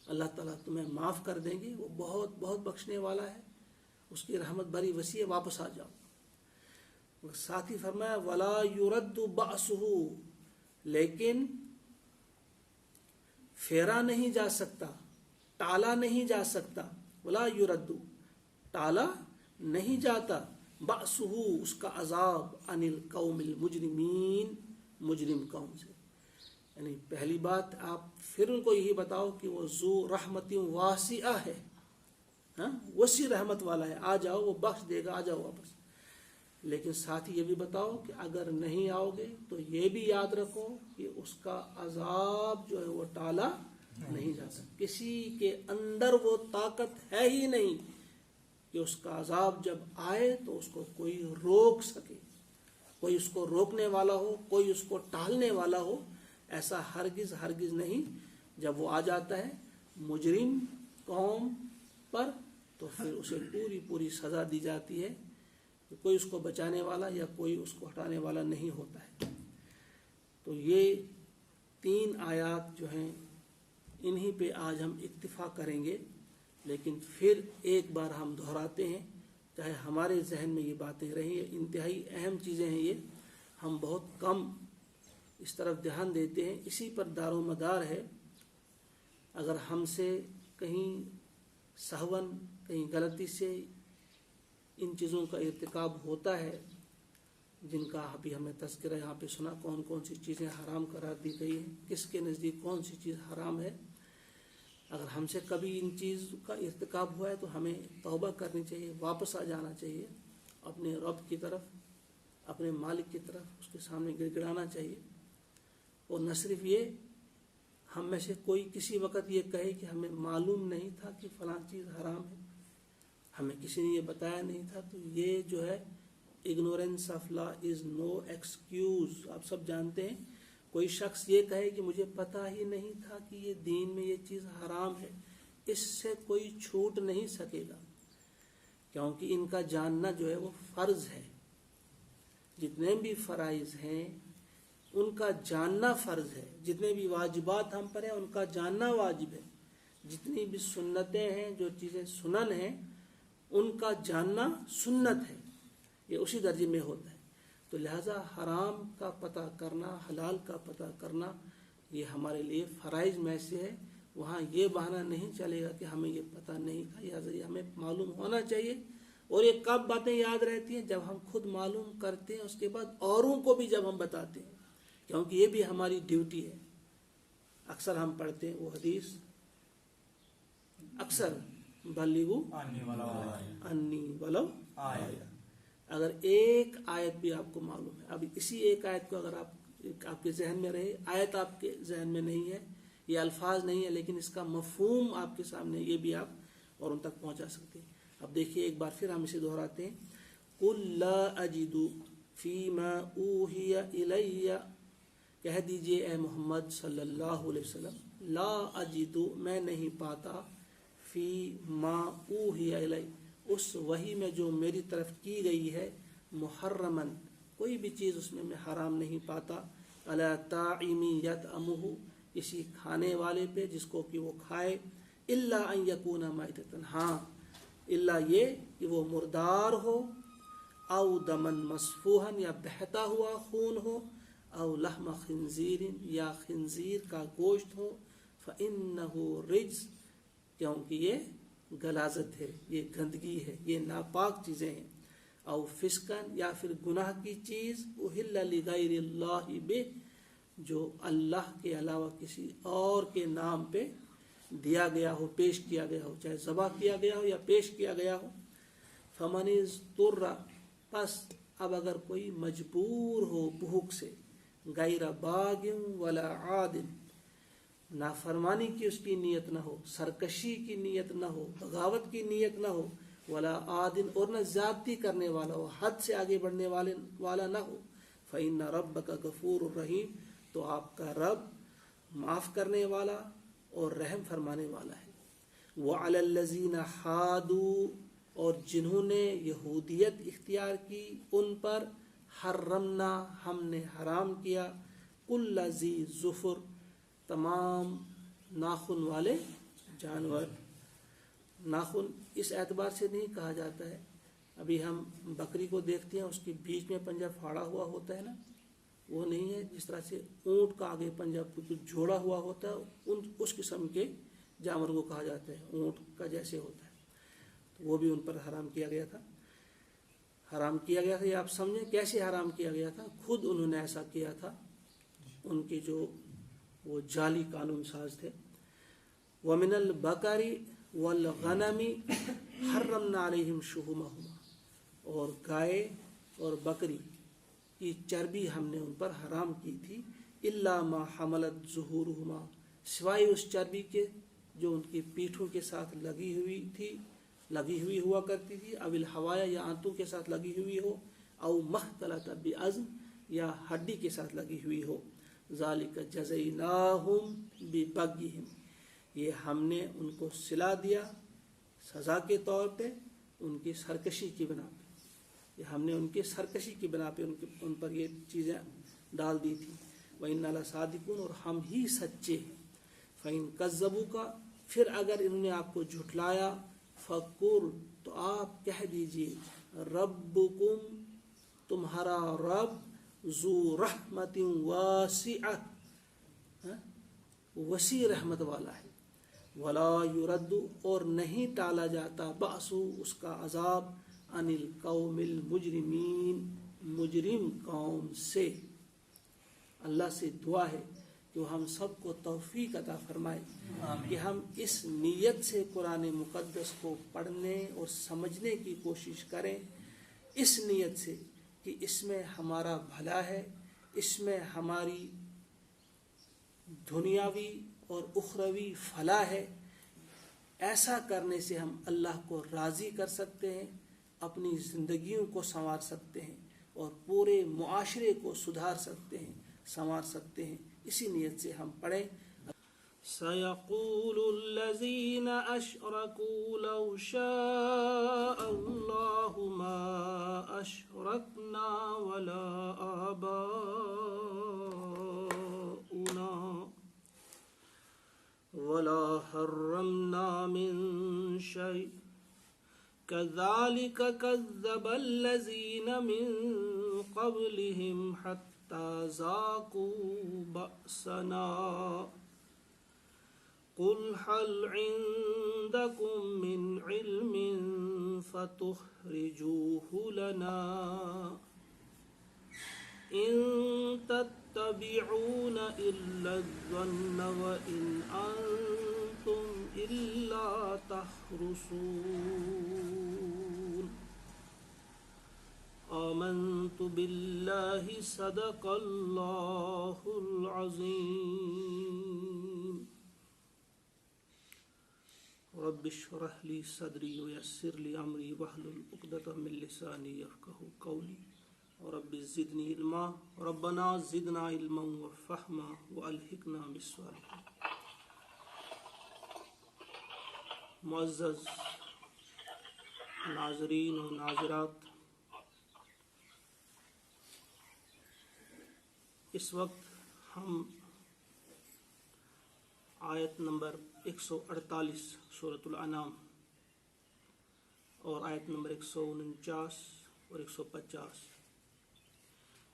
C: अल्लाह ताला तुम्हें माफ़ कर देंगे, वो बहुत बहुत बख्शने वाला है, उसकी रहमत बड़ी वसी है, वापस आ जाओ। साथ ही फरमाया वला युरद्दु बासुहु, लेकिन फेरा नहीं जा सकता, टाला नहीं जा सकता, वला युरद्दु टाला नहीं जाता, बासुहु उसका अजाब, अनिल कौमिल मुजरिमीन मुजरिम कौम से। यानी पहली बात आप फिर उनको यही बताओ कि वो ज़ू रहमतिन वासिअह है, हाँ वसी रहमत वाला है, आ जाओ वो बख्श देगा, आ जाओ वापस। लेकिन साथ ही ये भी बताओ कि अगर नहीं आओगे तो ये भी याद रखो कि उसका अजाब जो है वो टाला नहीं जा सकता, किसी के अंदर वो ताकत है ही नहीं कि उसका अजाब जब आए तो उसको कोई रोक सके, कोई उसको रोकने वाला हो, कोई उसको टालने वाला हो, ऐसा हरगिज हरगिज नहीं। जब वो आ जाता है मुजरिम कौम पर तो फिर उसे पूरी पूरी सज़ा दी जाती है, कोई उसको बचाने वाला या कोई उसको हटाने वाला नहीं होता है। तो ये 3 आयात जो हैं इन्हीं पे आज हम इक्तिफा करेंगे, लेकिन फिर एक बार हम दोहराते हैं, चाहे हमारे जहन में ये बातें रही, इंतहाई अहम चीज़ें हैं ये, हम बहुत कम इस तरफ ध्यान देते हैं, इसी पर दारो मदार है। अगर हमसे कहीं सहवन, कहीं गलती से इन चीज़ों का इर्तिकाब होता है, जिनका अभी हमने तज़किरा यहाँ पे सुना, कौन कौन सी चीज़ें हराम करार दी गई हैं, किसके नज़दीक कौन सी चीज़ हराम है, अगर हमसे कभी इन चीज़ का इर्तिकाब हुआ है तो हमें तौबा करनी चाहिए, वापस आ जाना चाहिए अपने रब की तरफ, अपने मालिक की तरफ, उसके सामने गिड़गिड़ाना चाहिए। और न सिर्फ ये, हम में से कोई किसी वक़्त ये कहे कि हमें मालूम नहीं था कि फ़लाँ चीज़ हराम है, हमें किसी ने ये बताया नहीं था, तो ये जो है ignorance of law is no excuse. आप सब जानते हैं, कोई शख्स ये कहे कि मुझे पता ही नहीं था कि ये दीन में ये चीज़ हराम है, इससे कोई छूट नहीं सकेगा, क्योंकि इनका जानना जो है वो फ़र्ज़ है। जितने भी फ़राइज़ हैं उनका जानना फ़र्ज़ है, जितने भी वाजिबात हम पर हैं उनका जानना वाजिब है, जितनी भी सुन्नतें हैं, जो चीज़ें सुनन हैं, उनका जानना सुन्नत है, ये उसी दर्जे में होता है। तो लिहाजा हराम का पता करना, हलाल का पता करना, ये हमारे लिए फ़राइज़ में से है। वहाँ ये बहाना नहीं चलेगा कि हमें ये पता नहीं था, लिहाजा ये हमें मालूम होना चाहिए। और ये कब बातें याद रहती हैं? जब हम खुद मालूम करते हैं, उसके बाद औरों को भी जब हम बताते हैं, क्योंकि ये भी हमारी ड्यूटी है। अक्सर हम पढ़ते हैं वो हदीस, अक्सर बल्लिगु अन्नी वलो आया। अगर एक आयत भी आपको मालूम है, अब इसी एक आयत को अगर आपके जहन में रहे, आयत आपके जहन में नहीं है, ये अल्फाज नहीं है, लेकिन इसका मफहूम आपके सामने, ये भी आप और उन तक पहुंचा सकते हैं। अब देखिए एक बार फिर हम इसे दोहराते हैं, कुल ला अजिदु फीमा ऊहिया इलैया, कह दीजिए ए मोहम्मद सल्लल्लाहु अलैहि वसल्लम, ला अजिदु मैं नहीं पाता, फी मा ऊहिया इलै उस वही में जो मेरी तरफ की गई है, मुहर्रमन कोई भी चीज़ उसमें मैं हराम नहीं पाता, अला ताइमी यतअमुहु किसी खाने वाले पे जिसको कि वो खाए, इल्ला अन यकूना माइततन, हाँ इल्ला ये कि वो मुर्दार हो, औ दमन मसफूहन या बहता हुआ खून हो, औ लहम खिंजीरिन या खिंजीर का गोश्त हो, फ़इन्नहु रिज्स क्योंकि ये गलाजत है, ये गंदगी है, ये नापाक चीज़ें हैं। औ फिस्कन, या फिर गुनाह की चीज़, उहिल्ला लिगैरिल्लाहि बिह, जो अल्लाह के अलावा किसी और के नाम पे दिया गया हो, पेश किया गया हो, चाहे ज़बह किया गया हो या पेश किया गया हो। फमन इज़्तुर्रा, बस अब अगर कोई मजबूर हो भूख से, गैर बागिन वला आदिन, नाफरमानी की उसकी नीयत न हो, सरकशी की नीयत न हो, बगावत की नीयत न हो, वला आदिन, और न ज्यादती करने वाला हो, हद से आगे बढ़ने वाला न हो, फ़इन्ना रब्बका गफूरुर रहीम, तो आपका रब माफ़ करने वाला और रहम फरमाने वाला है। वअलल्लज़ीना हादू, और जिन्होंने यहूदियत इख्तियार की, उन पर हर्रमना, हमने हराम किया, कुल्ला ज़ी ज़ुफ़ुर, तमाम नाखून वाले जानवर। नाखून इस एतबार से नहीं कहा जाता है, अभी हम बकरी को देखते हैं उसके बीच में पंजा फाड़ा हुआ होता है ना, वो नहीं है। जिस तरह से ऊँट का आगे पंजा जोड़ा हुआ होता है, उस किस्म के जानवर को कहा जाता है, ऊँट का जैसे होता है। तो वो भी उन पर हराम किया गया था। हराम किया गया था, ये आप समझें कैसे हराम किया गया था, खुद उन्होंने ऐसा किया था, उनके जो वो जाली कानून साज थे। वमिनल बकरी वल गनमी हर्रमना अलैहिम शुहुमहुमा, और गाय और बकरी की चर्बी हमने उन पर हराम की थी, इल्ला मा हमलत ज़ुहूरुहुमा, सिवाय उस चर्बी के जो उनकी पीठों के साथ लगी हुई हुआ करती थी, अविल हवाया, या आंतों के साथ लगी हुई हो, औ मख्तलत बिअज़्म, या हड्डी के साथ लगी हुई हो। ज़ालिका जज़ैनाहुम बिबग़यहिम, ये हमने उनको सिला दिया सज़ा के तौर पे उनकी सरकशी की बना पे, ये हमने उनके सरकशी की बना पे उन पर ये चीज़ें डाल दी थी। व इन्ना लसादिकून, और हम ही सच्चे हैं। फ़इन कज़्ज़बूका, फिर अगर इन्होंने आपको झुठलाया, फ़कुल, तो आप कह दीजिए, रब्बुकुम, तुम्हारा रब, ज़ू रहमतिन वासिअह, वसी रहमत वाला है, वला युरद्दु, और नहीं टाला जाता, बासु, उसका अजाब, अनिल कौमिल मुजरिमीन, मुजरिम कौम से। अल्लाह से दुआ है कि वो हम सबको तौफीक अता फरमाए कि हम इस नीयत से कुरान मुक़द्दस को पढ़ने और समझने की कोशिश करें, इस नीयत से कि इसमें हमारा भला है, इसमें हमारी दुनियावी और उखरवी फलाह है। ऐसा करने से हम अल्लाह को राज़ी कर सकते हैं, अपनी ज़िंदगियों को संवार सकते हैं और पूरे मुआशरे को सुधार सकते हैं, संवार सकते हैं। इसी नीयत से हम पढ़ें। सयक़ूलुल्लज़ीना अशरकू लौ शाअल्लाहु मा अशरकना वला आबाउना वला हर्रमना मिन शै कज़ालिक कज़्ज़बल्लज़ीना मिन क़ब्लिहिम हत्ता ज़ाक़ू बअसना क़ुल हल इंदकुम मिन इल्मिन फ़तुख़रिजूहु लना इन तत्तबिऊन इल्ला ज़न्न व इन अंतुम इल्ला तख़रुसून। आमन्तु बिल्लाहि सदक़ल्लाहुल अज़ीम। रब्बिश्रह ली सदरी वयस्सिर ली अमरी वहलुल उक़दतम मिन लिसानी यफ़क़हू क़ौली रब्बि ज़िदनी इल्मा रब्बना ज़िदना इल्मन व फ़हमा व अलहिक़ना बिस्सालिहीन। मुअज़्ज़ज़ नाज़रीन और नाज़रात, इस वक्त हम आयत नंबर 148 सूरतुल अनाम और आयत नंबर 149 और 150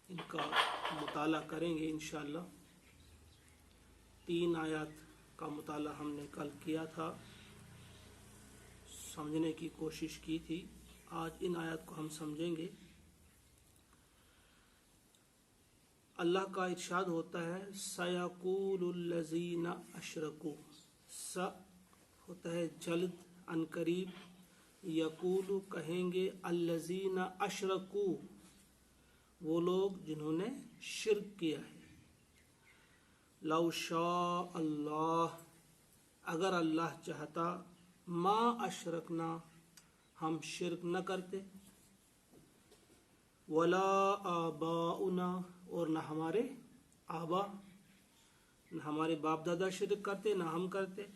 C: इनका मुताला करेंगे इंशाअल्लाह। 3 आयत का मुताला हमने कल किया था, समझने की कोशिश की थी। आज इन आयत को हम समझेंगे। अल्लाह का इरशाद होता है सयक़ूलुल्लज़ीना अशरकू, स होता है जल्द, अनकरीब, यकूलु कहेंगे, अल्लज़ीना अशरकू वो लोग जिन्होंने शिर्क किया है। लौ शा अल्लाह अगर अल्लाह चाहता, मा अशरकना हम शिर्क न करते, वला आबाउना और न हमारे आबा, न हमारे बाप दादा शिर्क करते, न हम करते,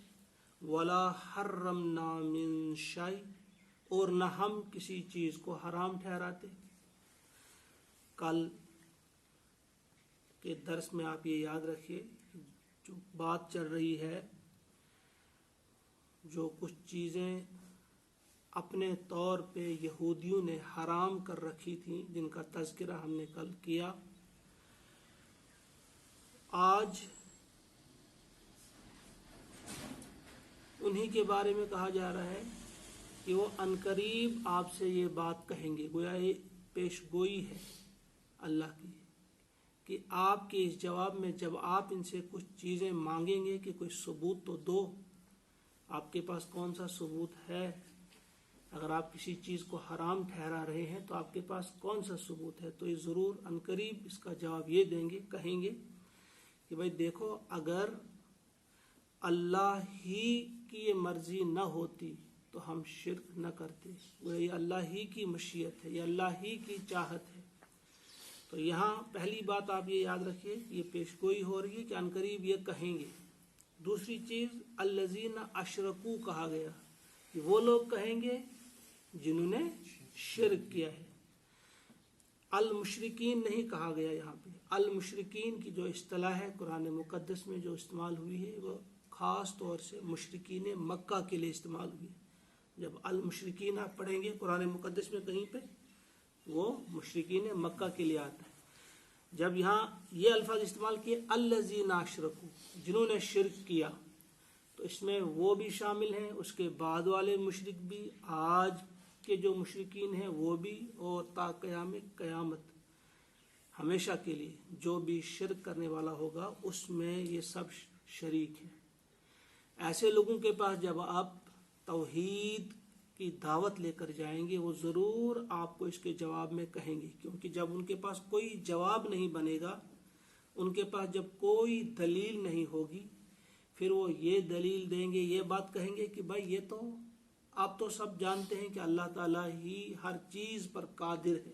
C: वला हर्रमना मिन शै और न हम किसी चीज़ को हराम ठहराते। कल के दर्स में आप ये याद रखिए, जो बात चल रही है, जो कुछ चीज़ें अपने तौर पे यहूदियों ने हराम कर रखी थी, जिनका तज़किरा हमने कल किया, आज उन्हीं के बारे में कहा जा रहा है कि वो अनकरीब आपसे ये बात कहेंगे। गोया ये पेशगोई है अल्लाह की कि आपके इस जवाब में जब आप इनसे कुछ चीज़ें मांगेंगे कि कोई सबूत तो दो, आपके पास कौन सा सबूत है? अगर आप किसी चीज़ को हराम ठहरा रहे हैं तो आपके पास कौन सा सबूत है? तो ये ज़रूर अनकरीब इसका जवाब ये देंगे, कहेंगे कि भाई देखो, अगर अल्लाह ही की ये मर्जी न होती तो हम शिर्क न करते। ये अल्लाह ही की मशीयत है, ये अल्लाह ही की चाहत है। तो यहाँ पहली बात आप ये याद रखिए, ये पेशगोई हो रही है कि अनकरीब ये कहेंगे। दूसरी चीज़ अल्लज़ीना अशरकू कहा गया कि वो लोग कहेंगे जिन्होंने शिर्क किया है। अल मुशरिकीन नहीं कहा गया यहाँ पे। अल मुशरिकीन की जो इस्तिलाह है कुरान मुक़द्दस में जो इस्तेमाल हुई है, वो ख़ास तौर से मुशरिकीन मक्का के लिए इस्तेमाल हुई है। जब अल मुशरिकीन आप पढ़ेंगे कुरान मुक़द्दस में कहीं पे, वो मुशरिकीन मक्का के लिए आता है। जब यहाँ ये अल्फाज इस्तेमाल किए अल्लज़ीना अशरकू, जिन्होंने शिर्क किया, तो इसमें वो भी शामिल हैं, उसके बाद वाले मुशरिक भी, आज के जो मुशरिकीन हैं वो भी, और ता क़यामत हमेशा के लिए जो भी शिर्क करने वाला होगा उसमें ये सब शरीक हैं। ऐसे लोगों के पास जब आप तौहीद की दावत लेकर जाएंगे, वो ज़रूर आपको इसके जवाब में कहेंगे, क्योंकि जब उनके पास कोई जवाब नहीं बनेगा, उनके पास जब कोई दलील नहीं होगी, फिर वो ये दलील देंगे, ये बात कहेंगे कि भाई ये तो आप तो सब जानते हैं कि अल्लाह ताला ही हर चीज़ पर कादिर है,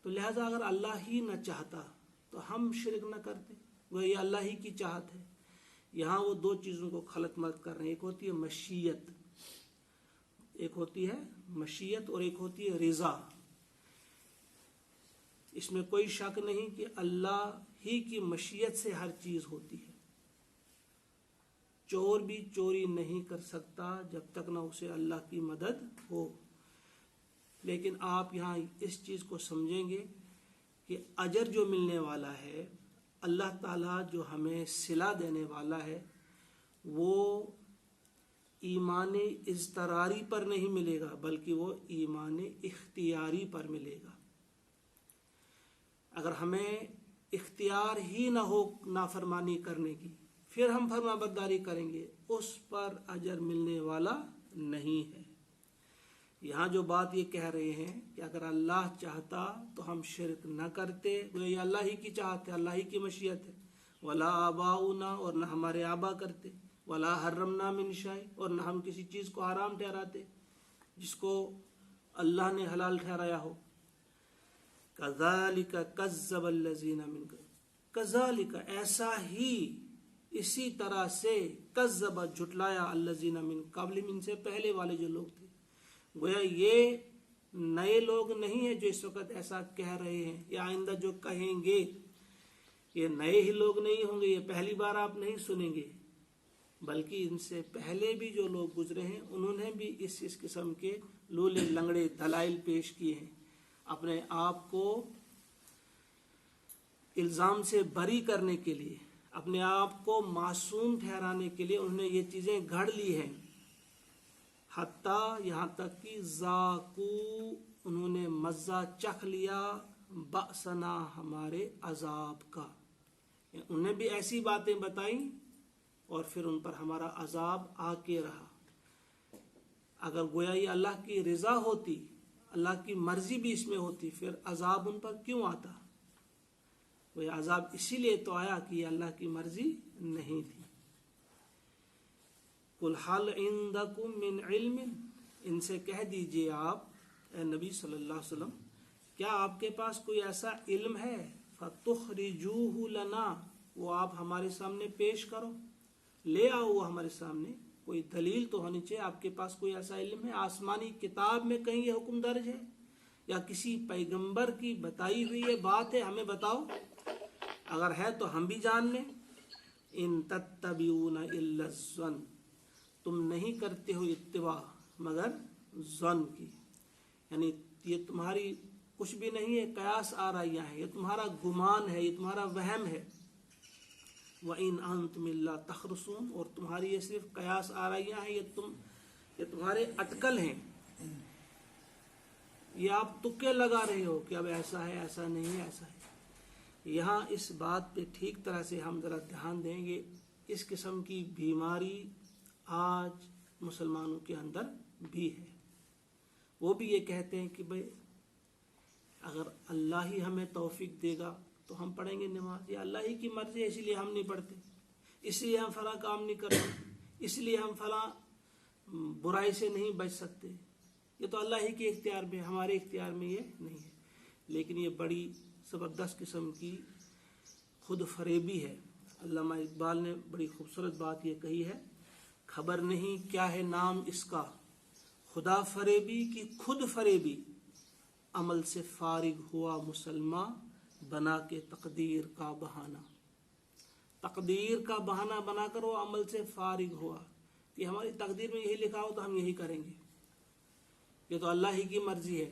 C: तो लिहाजा अगर अल्लाह ही न चाहता तो हम शिर्क न करते। वह ये अल्लाह ही की चाहत है। यहाँ वो दो चीज़ों को खलत मलत कर रहे हैं। एक होती है मशीयत, एक होती है मशीयत और एक होती है रिज़ा। इसमें कोई शक नहीं कि अल्लाह ही की मशीयत से हर चीज़ होती है। चोर भी चोरी नहीं कर सकता जब तक ना उसे अल्लाह की मदद हो। लेकिन आप यहाँ इस चीज़ को समझेंगे कि अजर जो मिलने वाला है, अल्लाह ताला जो हमें सिला देने वाला है, वो ईमान इज़्तरारी पर नहीं मिलेगा, बल्कि वो ईमान इख्तियारी पर मिलेगा। अगर हमें इख्तियार ही ना हो नाफरमानी करने की, फिर हम फरमाबरदारी करेंगे, उस पर अजर मिलने वाला नहीं है। यहाँ जो बात ये कह रहे हैं कि अगर अल्लाह चाहता तो हम शिर्क न करते, वो ये अल्लाह ही की चाहत है, अल्लाह ही की मशीयत है। वला आबाउना और न हमारे आबा करते, वला हर्रमना मिन शै और न हम किसी चीज़ को हराम ठहराते जिसको अल्लाह ने हलाल ठहराया हो। कज़ालिका कज़्ज़बल्लज़ीना मिन कज़ालिका ऐसा ही, इसी तरह से कज़्ज़ब झुटलाया अल्लज़ीना मिन क़ब्लिहिम इनसे पहले वाले जो लोग थे। गोया ये नए लोग नहीं है जो इस वक्त ऐसा कह रहे हैं या आइंदा जो कहेंगे, ये नए ही लोग नहीं होंगे, ये पहली बार आप नहीं सुनेंगे, बल्कि इनसे पहले भी जो लोग गुजरे हैं उन्होंने भी इस किस्म के लूले लंगड़े दलाइल पेश किए हैं। अपने आप को इल्ज़ाम से बरी करने के लिए, अपने आप को मासूम ठहराने के लिए उन्होंने ये चीज़ें घड़ ली हैं। हत्ता यहाँ तक कि ज़ाकू उन्होंने मज़ा चख लिया बअसना हमारे अजाब का, उन्हें भी ऐसी बातें बताई और फिर उन पर हमारा अजाब आके रहा। अगर गोया ये अल्लाह की रज़ा होती, अल्लाह की मर्जी भी इसमें होती, फिर अजाब उन पर क्यों आता? वो अजाब इसीलिए तो आया कि ये अल्लाह की मर्जी नहीं थी। कुल हल इंदकुम मिन इल्मिन, इनसे कह दीजिए आप ए नबी सल्लल्लाहु अलैहि वसल्लम, क्या आपके पास कोई ऐसा इल्म है, फतुखरिजूहु लना, वो आप हमारे सामने पेश करो, ले आओ वो हमारे सामने, कोई दलील तो होनी चाहिए, आपके पास कोई ऐसा इल्म है, आसमानी किताब में कहीं ये हुक्म दर्ज है या किसी पैगंबर की बताई हुई ये बात है, हमें बताओ, अगर है तो हम भी जान लें। इन तत्तबिऊना इल्ला ज़न्न, तुम नहीं करते हो इत्तिबा मगर ज़न्न की, यानी ये तुम्हारी कुछ भी नहीं है, कयास आराइयाँ है, ये तुम्हारा गुमान है, ये तुम्हारा वहम है। व इन अंतुम इल्ला तखरुसून, और तुम्हारी ये सिर्फ कयास आराइयाँ हैं, ये तुम्हारे अटकल हैं, ये आप तुक्के लगा रहे हो कि अब ऐसा है, ऐसा नहीं है, ऐसा है। यहाँ इस बात पे ठीक तरह से हम ज़रा ध्यान देंगे, इस किस्म की बीमारी आज मुसलमानों के अंदर भी है। वो भी ये कहते हैं कि भाई अगर अल्लाह ही हमें तौफीक देगा तो हम पढ़ेंगे नमाज, ये अल्लाह ही की मर्जी है इसलिए हम नहीं पढ़ते, इसलिए हम फला काम नहीं करते, इसलिए हम फला बुराई से नहीं बच सकते, ये तो अल्लाह ही के इख्तियार में, हमारे इख्तियार में ये नहीं है। लेकिन ये बड़ी ज़बरदस्त किस्म की खुद फरेबी है। अल्लामा इकबाल ने बड़ी खूबसूरत बात ये कही है, खबर नहीं क्या है नाम इसका, खुदा फरेबी की खुद फरेबी, अमल से फारिग हुआ मुसलमान बना के तकदीर का बहाना, तकदीर का बहाना बनाकर वो अमल से फारिग हुआ कि हमारी तकदीर में यही लिखा हो तो हम यही करेंगे, ये तो अल्लाह ही की मर्जी है।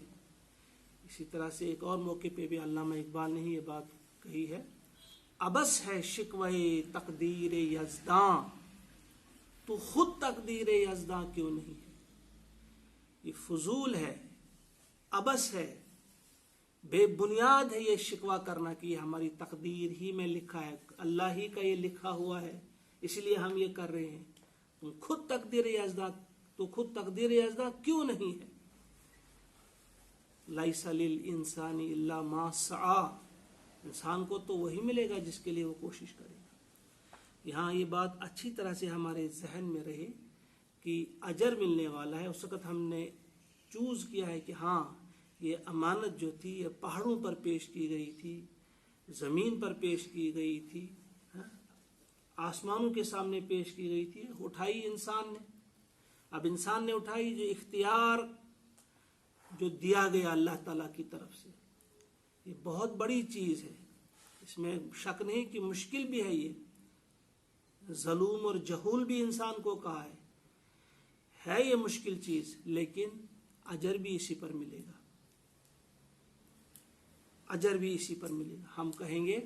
C: इसी तरह से एक और मौके पे भी अल्लामा इकबाल ने ही ये बात कही है, अबस है शिकवे तकदीर यज़दां, तो खुद तकदीर यज़दां क्यों नहीं है। ये फजूल है, अबस है, बेबुनियाद है ये शिकवा करना कि हमारी तकदीर ही में लिखा है, अल्लाह ही का ये लिखा हुआ है इसलिए हम ये कर रहे हैं। तुम खुद तकदीर यज़दां, तो खुद तकदीर यज़दां क्यों नहीं है। लाइसा लिल इंसानी इल्ला मा सआ, इंसान को तो वही मिलेगा जिसके लिए वो कोशिश करेगा। यहाँ ये बात अच्छी तरह से हमारे जहन में रहे कि अजर मिलने वाला है। उस वक़्त हमने चूज़ किया है कि हाँ ये अमानत जो थी ये पहाड़ों पर पेश की गई थी, ज़मीन पर पेश की गई थी, आसमानों के सामने पेश की गई थी, उठाई इंसान ने। अब इंसान ने उठाई, जो इख्तियार जो दिया गया अल्लाह ताला की तरफ से, ये बहुत बड़ी चीज़ है, इसमें शक नहीं कि मुश्किल भी है, ये ज़लूम और जहूल भी इंसान को कहा है ये मुश्किल चीज़, लेकिन अजर भी इसी पर मिलेगा, अजर भी इसी पर मिलेगा। हम कहेंगे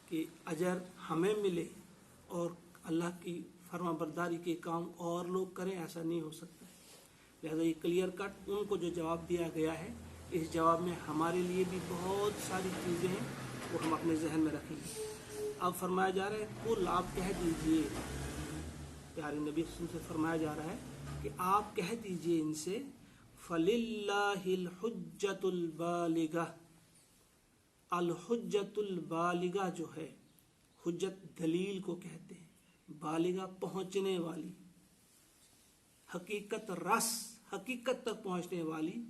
C: कि अजर हमें मिले और अल्लाह की फरमाबरदारी के काम और लोग करें, ऐसा नहीं हो सकता। लिहाजा ये क्लियर कट उनको जो जवाब दिया गया है, इस जवाब में हमारे लिए भी बहुत सारी चीज़ें हैं, वो हम अपने जहन में रखेंगे। अब फरमाया जा रहा है, कुल आप कह दीजिए, प्यारे नबी से फरमाया जा रहा है कि आप कह दीजिए इनसे, फलिल्लाहिल हुज्जतुल बालिगा, अल हुज्जतुल बालिगा जो है, हुज्जत दलील को कहते हैं, बालिगा पहुँचने वाली, हकीकत रस, हकीकत तक पहुँचने वाली,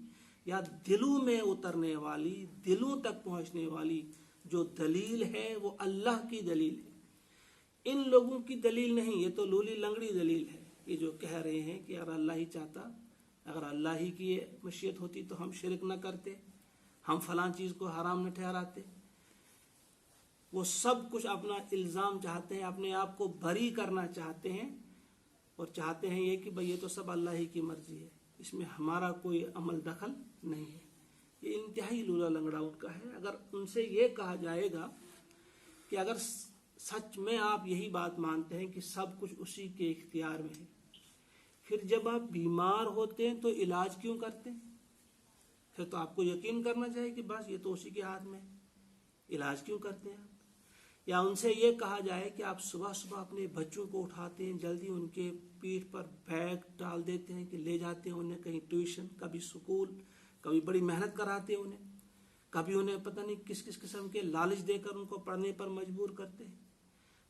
C: या दिलों में उतरने वाली, दिलों तक पहुँचने वाली जो दलील है वो अल्लाह की दलील है, इन लोगों की दलील नहीं। ये तो लूली लंगड़ी दलील है, ये जो कह रहे हैं कि अगर अल्लाह ही चाहता, अगर अल्लाह ही की मशीयत होती तो हम शिरक न करते, हम फलां चीज़ को हराम न ठहराते। वो सब कुछ अपना इल्ज़ाम चाहते हैं, अपने आप को बरी करना चाहते हैं और चाहते हैं ये कि भाई ये तो सब अल्लाह ही की मर्जी है, इसमें हमारा कोई अमल दखल नहीं है। ये इंतहाई लूला लंगड़ा उनका है। अगर उनसे ये कहा जाएगा कि अगर सच में आप यही बात मानते हैं कि सब कुछ उसी के इख्तियार में है, फिर जब आप बीमार होते हैं तो इलाज क्यों करते हैं? फिर तो आपको यकीन करना चाहिए कि बस ये तो उसी के हाथ में है, इलाज क्यों करते हैं आप? या उनसे ये कहा जाए कि आप सुबह सुबह अपने बच्चों को उठाते हैं, जल्दी उनके पीठ पर बैग डाल देते हैं कि ले जाते हैं उन्हें कहीं ट्यूशन, कभी स्कूल, कभी बड़ी मेहनत कराते हैं उन्हें, कभी उन्हें पता नहीं किस किस किस्म के लालच देकर उनको पढ़ने पर मजबूर करते हैं।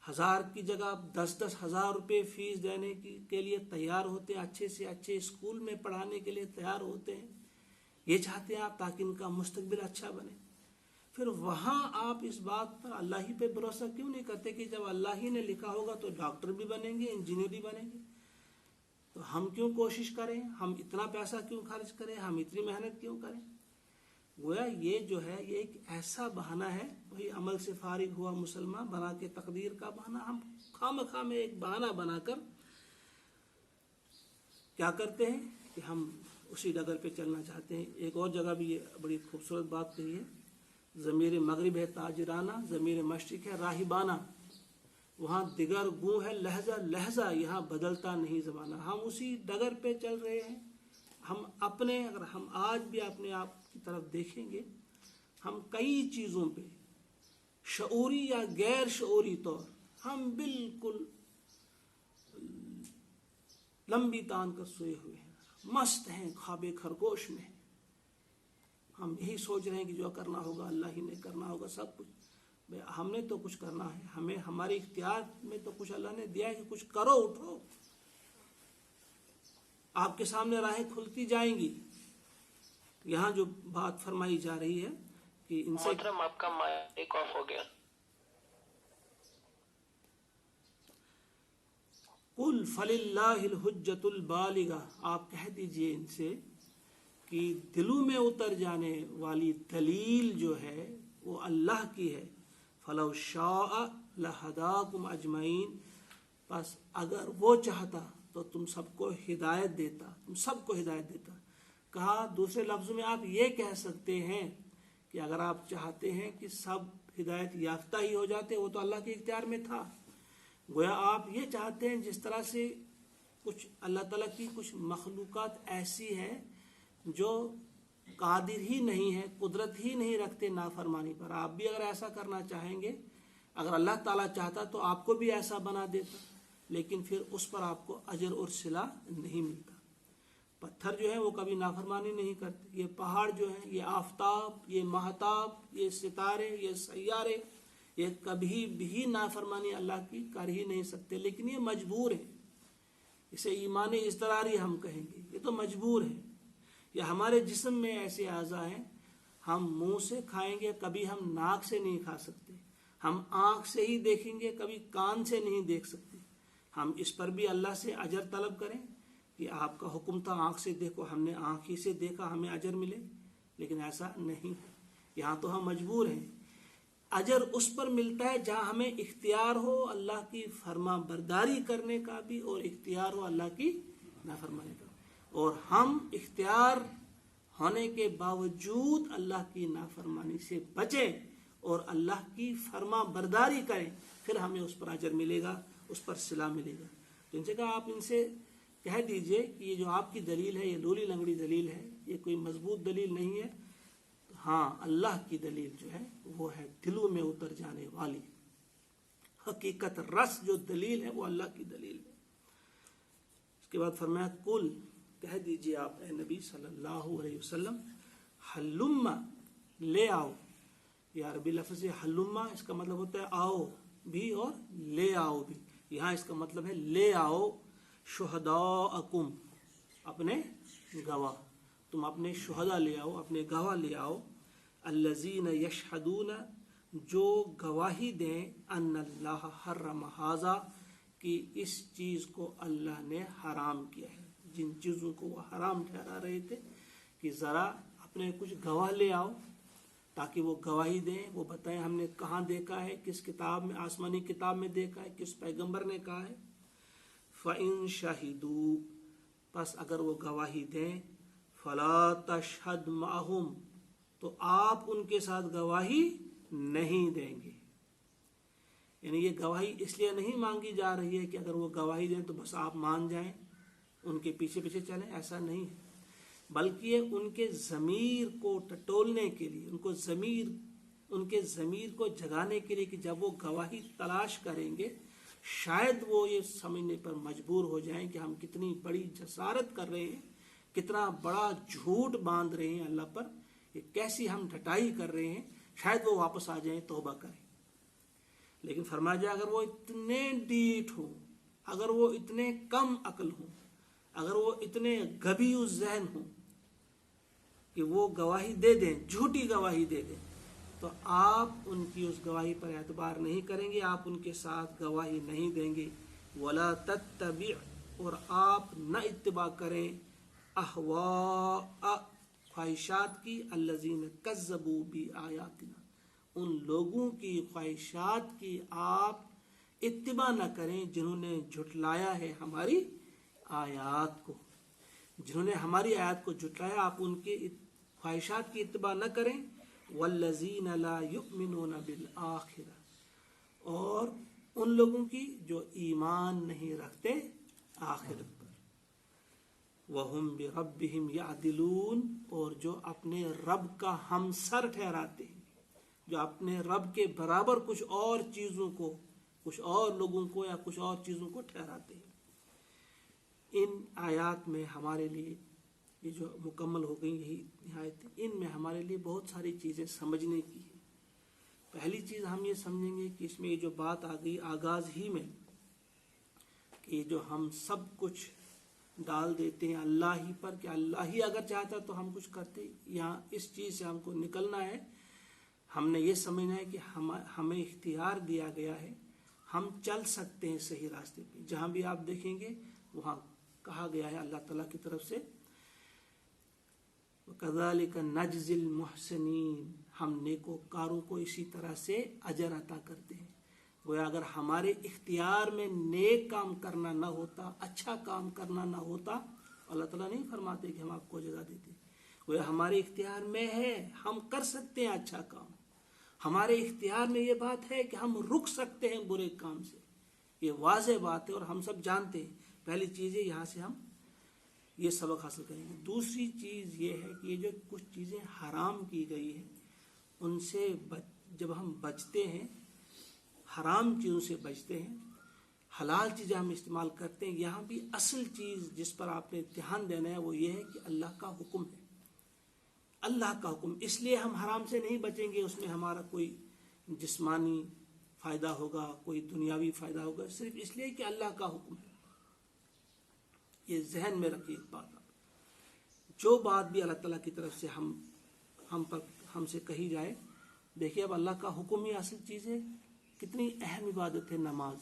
C: 1000 की जगह आप 10-10 हजार रुपये फीस देने के लिए तैयार होते हैं, अच्छे से अच्छे स्कूल में पढ़ाने के लिए तैयार होते हैं। ये चाहते हैं आप ताकि इनका मुस्तकबिल अच्छा बने। फिर वहाँ आप इस बात पर अल्लाह ही पे भरोसा क्यों नहीं करते कि जब अल्लाह ही ने लिखा होगा तो डॉक्टर भी बनेंगे, इंजीनियर भी बनेंगे, तो हम क्यों कोशिश करें, हम इतना पैसा क्यों खर्च करें, हम इतनी मेहनत क्यों करें? गोया ये जो है ये एक ऐसा बहाना है, वही अमल से फारिग हुआ मुसलमान बना के तकदीर का बहाना हम खामखा में एक बहाना बनाकर क्या करते हैं कि हम उसी डगर पे चलना चाहते हैं। एक और जगह भी ये बड़ी खूबसूरत बात कही है, ज़मीर मगरिब है ताजराना, ज़मीर मशरिक है राहिबाना, वहाँ दिगर गूँ है लहजा लहजा, यहाँ बदलता नहीं ज़माना। हम उसी डगर पे चल रहे हैं। हम अपने, अगर हम आज भी अपने आप की तरफ देखेंगे, हम कई चीज़ों पे शऊरी या गैर शऊरी तौर हम बिल्कुल लंबी तान कर सोए हुए हैं, मस्त हैं, ख्वाबे खरगोश में। हम यही सोच रहे हैं कि जो करना होगा अल्लाह ही ने करना होगा सब कुछ। भाई हमने तो कुछ करना है, हमें हमारे इख्तियार में तो कुछ अल्लाह ने दिया है कि कुछ करो, उठो, आपके सामने राहें खुलती जाएंगी। यहाँ जो बात फरमाई जा रही है कि इनसे
B: आपका माइक ऑफ हो गया।
C: कुल फलिल्लाहिल हुज्जतुल बालिगा, आप कह दीजिए इनसे कि दिलों में उतर जाने वाली दलील जो है वो अल्लाह की है। फलौ शाअ लहदाकुम अजमईन, बस अगर वो चाहता तो तुम सबको हिदायत देता, तुम सबको हिदायत देता। कहा दूसरे लफ्ज़ों में आप ये कह सकते हैं कि अगर आप चाहते हैं कि सब हिदायत याफ्ता ही हो जाते, वो तो अल्लाह के इख्तियार में था। गोया आप ये चाहते हैं जिस तरह से कुछ अल्लाह ताला की कुछ मखलूक़ात ऐसी है जो कादिर ही नहीं है, कुदरत ही नहीं रखते नाफरमानी पर, आप भी अगर ऐसा करना चाहेंगे, अगर अल्लाह ताला चाहता तो आपको भी ऐसा बना देता, लेकिन फिर उस पर आपको अजर और सिला नहीं मिलता। पत्थर जो है वो कभी नाफरमानी नहीं करते, ये पहाड़ जो है, ये आफताब, ये महताब, ये सितारे, ये सैयारे, ये कभी भी नाफरमानी अल्लाह की कर ही नहीं सकते, लेकिन ये मजबूर है। इसे ईमानी इज़्तिरारी हम कहेंगे, ये तो मजबूर है। या हमारे जिस्म में ऐसे आज़ा हैं, हम मुंह से खाएंगे, कभी हम नाक से नहीं खा सकते, हम आँख से ही देखेंगे, कभी कान से नहीं देख सकते। हम इस पर भी अल्लाह से अजर तलब करें कि आपका हुक्म था आँख से देखो, हमने आँख ही से देखा, हमें अजर मिले, लेकिन ऐसा नहीं है। यहाँ तो हम मजबूर हैं। अजर उस पर मिलता है जहाँ हमें इख्तियार हो अल्लाह की फरमा बरदारी करने का भी, और इख्तियार हो अल्लाह की नाफरमानी का, और हम इख्तियार होने के बावजूद अल्लाह की नाफरमानी से बचें और अल्लाह की फरमा बरदारी करें, फिर हमें उस पर अजर मिलेगा, उस पर सिला मिलेगा। तो इनसे कहा आप इनसे कह दीजिए कि ये जो आपकी दलील है ये लोली लंगड़ी दलील है, ये कोई मजबूत दलील नहीं है। तो हाँ, अल्लाह की दलील जो है वो है दिलों में उतर जाने वाली हकीकत रस जो दलील है वो अल्लाह की दलील है। इसके बाद फरमाया कुल, कह दीजिए आप ए नबी सल्लल्लाहु अलैहि वसल्लम, हल्लुम्मा, ले आओ। ये अरबी लफ्ज़ है हल्लुम्मा, इसका मतलब होता है आओ भी और ले आओ भी। यहाँ इसका मतलब है ले आओ शुहदाअकुम, अपने गवाह, तुम अपने शुहदा ले आओ, अपने गवाह ले आओ। अल्लज़ीन यशहदून, जो गवाही दें, अन्नल्लाह हर्रम हाज़ा, कि इस चीज़ को अल्लाह ने हराम किया है। जिन चीज़ों को वो हराम ठहरा रहे थे कि ज़रा अपने कुछ गवाह ले आओ ताकि वो गवाही दें, वो बताएं हमने कहाँ देखा है, किस किताब में, आसमानी किताब में देखा है, किस पैगंबर ने कहा है। फ़इन शाहिदू, बस अगर वो गवाही दें, फ़ला तशहद माहुम, तो आप उनके साथ गवाही नहीं देंगे। यानी ये गवाही इसलिए नहीं मांगी जा रही है कि अगर वो गवाही दें तो बस आप मान जाएं, उनके पीछे पीछे चलें, ऐसा नहीं है, बल्कि ये उनके ज़मीर को टटोलने के लिए, उनके ज़मीर को जगाने के लिए कि जब वो गवाही तलाश करेंगे शायद वो ये समझने पर मजबूर हो जाएं कि हम कितनी बड़ी जसारत कर रहे हैं, कितना बड़ा झूठ बांध रहे हैं अल्लाह पर, ये कैसी हम ढटाई कर रहे हैं, शायद वो वापस आ जाएं, तौबा करें। लेकिन फरमाया जाए अगर वो इतने डीठ हों, अगर वो इतने कम अक्ल हों, अगर वो इतने गबीउ ज़हन हों कि वो गवाही दे दें, झूठी गवाही दे दें, तो आप उनकी उस गवाही पर एतबार नहीं करेंगे, आप उनके साथ गवाही नहीं देंगे। वला तत्तबि, और आप न इत्तिबा करें अहवा, ख्वाहिशात की, अल्लज़ीन कज़्ज़बू बि आयातिना, उन लोगों की ख्वाहिशात की आप इत्तिबा न करें जिन्होंने झुटलाया है हमारी आयात को, जिन्होंने हमारी आयत को झुटलाया, आप उनके ख्वाहिशात की इत्तिबा न करें। वल्लज़ीन ला युमिनूना बिल आखिरा, और उन लोगों की जो ईमान नहीं रखते आखिरत पर। वहुम बिरब्बिहिम यादिलून, और जो अपने रब का हमसर ठहराते हैं, जो अपने रब के बराबर कुछ और चीज़ों को, कुछ और लोगों को या कुछ और चीज़ों को ठहराते हैं। इन आयात में हमारे लिए ये जो मुकम्मल हो गई यही आयतें, इनमें हमारे लिए बहुत सारी चीज़ें समझने की है। पहली चीज़ हम ये समझेंगे कि इसमें ये जो बात आ गई आगाज़ ही में कि जो हम सब कुछ डाल देते हैं अल्लाह ही पर, कि अल्लाह ही अगर चाहता तो हम कुछ करते, यहाँ इस चीज़ से हमको निकलना है। हमने ये समझना है कि हमें इख्तियार दिया गया है, हम चल सकते हैं सही रास्ते पे। जहाँ भी आप देखेंगे वहाँ कहा गया है अल्लाह ताला की तरफ से, कज़ालिका नज्ज़िल मुहसिनीन, हम नेकोकारों को इसी तरह से अजर अता करते हैं। गोया अगर हमारे इख्तियार में नेक काम करना ना होता, अच्छा काम करना ना होता, अल्लाह ताला नहीं फरमाते कि हम आपको जज़ा देते। गोया हमारे इख्तियार में है, हम कर सकते हैं अच्छा काम, हमारे इख्तियार में ये बात है कि हम रुक सकते हैं बुरे काम से, ये वाज़ेह बात है और हम सब जानते हैं। पहली चीज़ है, यहाँ से हम ये सबक हासिल करेंगे। दूसरी चीज़ ये है कि ये जो कुछ चीज़ें हराम की गई है उनसे जब हम बचते हैं, हराम चीज़ों से बचते हैं, हलाल चीज़ें हम इस्तेमाल करते हैं, यहाँ भी असल चीज़ जिस पर आपने ध्यान देना है वो ये है कि अल्लाह का हुक्म है, अल्लाह का हुक्म। इसलिए हम हराम से नहीं बचेंगे उसमें हमारा कोई जिस्मानी फ़ायदा होगा, कोई दुनियावी फ़ायदा होगा, सिर्फ इसलिए कि अल्लाह का हुक्म है। ये जहन में रखिए बात। जो बात भी अल्लाह ताला की तरफ से हमसे कही जाए, देखिए अब अल्लाह का हुक्म ही असल चीज़ है। कितनी अहम इबादत है नमाज,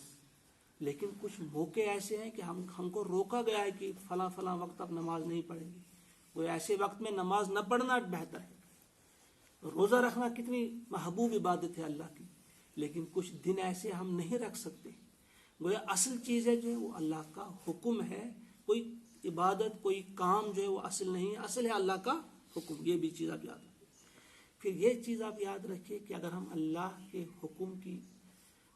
C: लेकिन कुछ मौके ऐसे हैं कि हमको रोका गया है कि फला फला वक्त अब नमाज नहीं पढ़ेंगे। वो ऐसे वक्त में नमाज न पढ़ना बेहतर है। रोज़ा रखना कितनी महबूब इबादत है अल्लाह की, लेकिन कुछ दिन ऐसे हम नहीं रख सकते। गोया असल चीज़ है जो है वो अल्लाह का हुक्म है। कोई इबादत, कोई काम जो है वो असल नहीं है, असल है अल्लाह का हुक्म। ये भी चीज़ आप याद रखिए। फिर ये चीज़ आप याद रखिए कि अगर हम अल्लाह के हुक्म की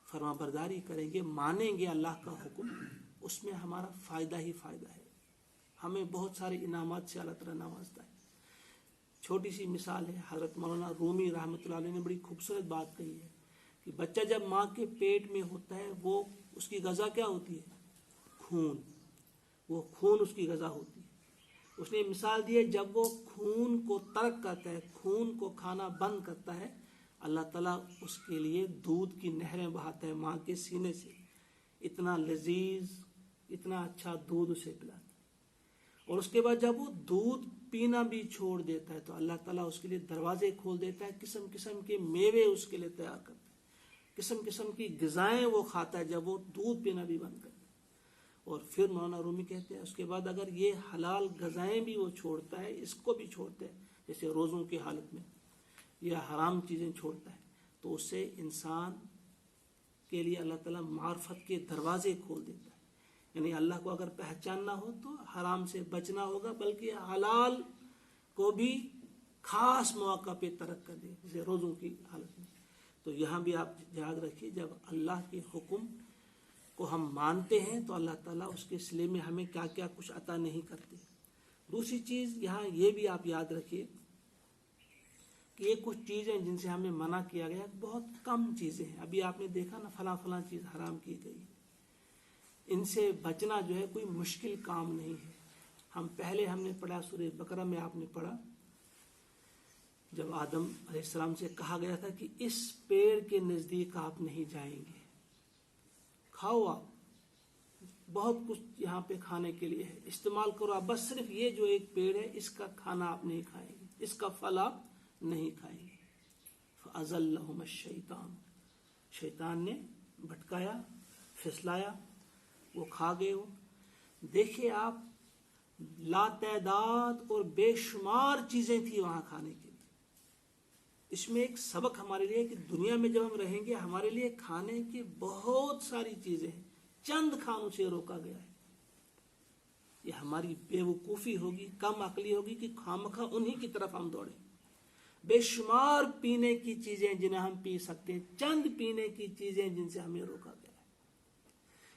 C: फरमाबरदारी करेंगे, मानेंगे अल्लाह का हुक्म, उसमें हमारा फ़ायदा ही फ़ायदा है। हमें बहुत सारे इनामात से अल्लाह ताला नवाजता है। छोटी सी मिसाल है, हज़रत मौलाना रूमी रहमतुल्लाह अलैह ने बड़ी खूबसूरत बात कही है कि बच्चा जब माँ के पेट में होता है वो उसकी ग़ज़ा क्या होती है? खून। वो खून उसकी ग़ज़ा होती है। उसने मिसाल दी है, जब वो खून को तर्क करता है, खून को खाना बंद करता है, अल्लाह ताला उसके लिए दूध की नहरें बहाता है माँ के सीने से। इतना लजीज, इतना अच्छा दूध उसे पिलाता है। और उसके बाद जब वो दूध पीना भी छोड़ देता है तो अल्लाह ताला उसके लिए दरवाजे खोल देता है, किस्म किस्म के मेवे उसके लिए तैयार करता है, किस्म किस्म की ग़िज़ाएँ वो खाता है जब वो दूध पीना भी बंद करता है। और फिर मौलाना रूमी कहते हैं उसके बाद अगर ये हलाल ग़िज़ाएँ भी वो छोड़ता है, इसको भी छोड़ता है, जैसे रोज़ों की हालत में, या हराम चीज़ें छोड़ता है, तो उससे इंसान के लिए अल्लाह ताला मार्फत के दरवाजे खोल देता है। यानी अल्लाह को अगर पहचानना हो तो हराम से बचना होगा, बल्कि हलाल को भी ख़ास मौका पे तरक कर दे, जैसे रोज़ों की हालत में। تو यहाँ भी आप याद रखिए, जब अल्लाह के हुक्म को हम मानते हैं तो अल्लाह ताला उसके सिले में हमें क्या क्या कुछ अता नहीं करते। दूसरी चीज़ यहाँ ये भी आप याद रखिए कि ये कुछ चीज़ें जिनसे हमें मना किया गया, बहुत कम चीज़ें हैं। अभी आपने देखा ना, फला फला चीज़ हराम की गई, इनसे बचना जो है कोई मुश्किल काम नहीं है। हमने पढ़ा सूरह बकरा में, आपने पढ़ा जब आदम अलैहिस्सलाम से कहा गया था कि इस पेड़ के नज़दीक आप नहीं जाएंगे, खाओ आप, बहुत कुछ यहाँ पे खाने के लिए है, इस्तेमाल करो आप, बस सिर्फ ये जो एक पेड़ है इसका खाना आप नहीं खाएंगे, इसका फल आप नहीं खाएंगे। फ़अज़ल्लहुम शैतान, शैतान ने भटकाया, फिसलाया, वो खा गए। वो देखिए आप, लातदाद और बेशुमार चीज़ें थी वहाँ खाने के लिए। इसमें एक सबक हमारे लिए कि दुनिया में जब हम रहेंगे हमारे लिए खाने की बहुत सारी चीज़ें हैं, चंद खानों से रोका गया है। ये हमारी बेवकूफ़ी होगी, कम अकली होगी कि खामखा उन्हीं की तरफ हम दौड़े। बेशुमार पीने की चीज़ें जिन्हें हम पी सकते हैं, चंद पीने की चीज़ें जिनसे हमें रोका गया है।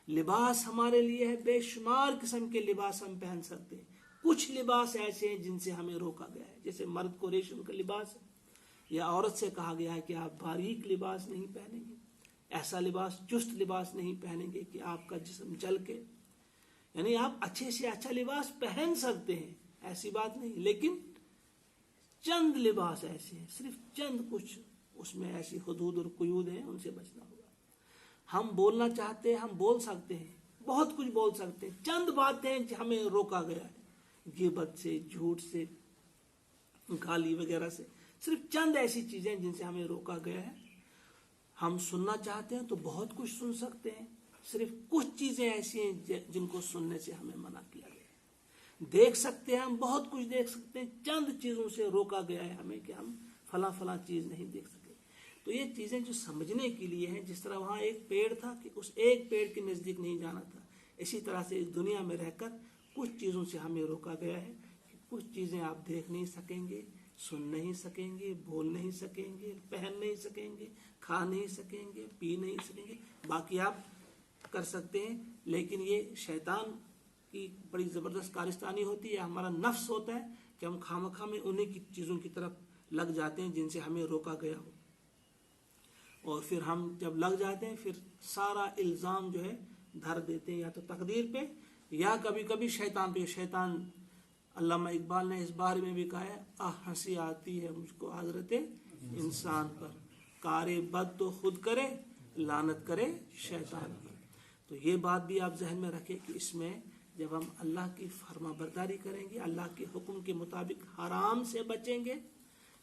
C: लिबास हमारे लिए है, बेशुमार किस्म के लिबास हम पहन सकते हैं। कुछ लिबास ऐसे हैं जिनसे हमें रोका गया है, जैसे मर्द को रेशम का लिबास है, या औरत से कहा गया है कि आप बारीक लिबास नहीं पहनेंगे, ऐसा लिबास, चुस्त लिबास नहीं पहनेंगे कि आपका जिस्म जल के, यानी आप अच्छे से अच्छा लिबास पहन सकते हैं, ऐसी बात नहीं, लेकिन चंद लिबास ऐसे हैं, सिर्फ चंद कुछ उसमें ऐसी हुदूद और कुयूद हैं, उनसे बचना होगा। हम बोलना चाहते हैं, हम बोल सकते हैं, बहुत कुछ बोल सकते हैं, चंद बातें हमें रोका गया है, गिबत से, झूठ से, गाली वगैरह से, सिर्फ चंद ऐसी चीजें जिनसे हमें रोका गया है। हम सुनना चाहते हैं तो बहुत कुछ सुन सकते हैं, सिर्फ कुछ चीजें ऐसी हैं जिनको सुनने से हमें मना किया गया है। देख सकते हैं, हम बहुत कुछ देख सकते हैं, चंद चीजों से रोका गया है हमें कि हम फला फला चीज नहीं देख सके। तो ये चीजें जो समझने के लिए हैं, जिस तरह वहाँ एक पेड़ था कि उस एक पेड़ के नजदीक नहीं जाना था, इसी तरह से इस दुनिया में रहकर कुछ चीजों से हमें रोका गया है कि कुछ चीजें आप देख नहीं सकेंगे, सुन नहीं सकेंगे, बोल नहीं सकेंगे, पहन नहीं सकेंगे, खा नहीं सकेंगे, पी नहीं सकेंगे, बाकी आप कर सकते हैं। लेकिन ये शैतान की बड़ी ज़बरदस्त कारस्तानी होती है, हमारा नफ्स होता है कि हम खामखा में उन्हीं की चीज़ों की तरफ लग जाते हैं जिनसे हमें रोका गया हो, और फिर हम जब लग जाते हैं फिर सारा इल्ज़ाम जो है धर देते हैं या तो तकदीर पे या कभी कभी शैतान पे। शैतान, अल्लामा इकबाल ने इस बारे में भी कहा है, हंसी आती है मुझको हजरत इंसान पर, कारे बद तो खुद करे, लानत करे शैतान पर। तो ये बात भी आप जहन में रखें कि इसमें जब हम अल्लाह की फर्मा बरदारी करेंगे, अल्लाह के हुक्म के मुताबिक हराम से बचेंगे,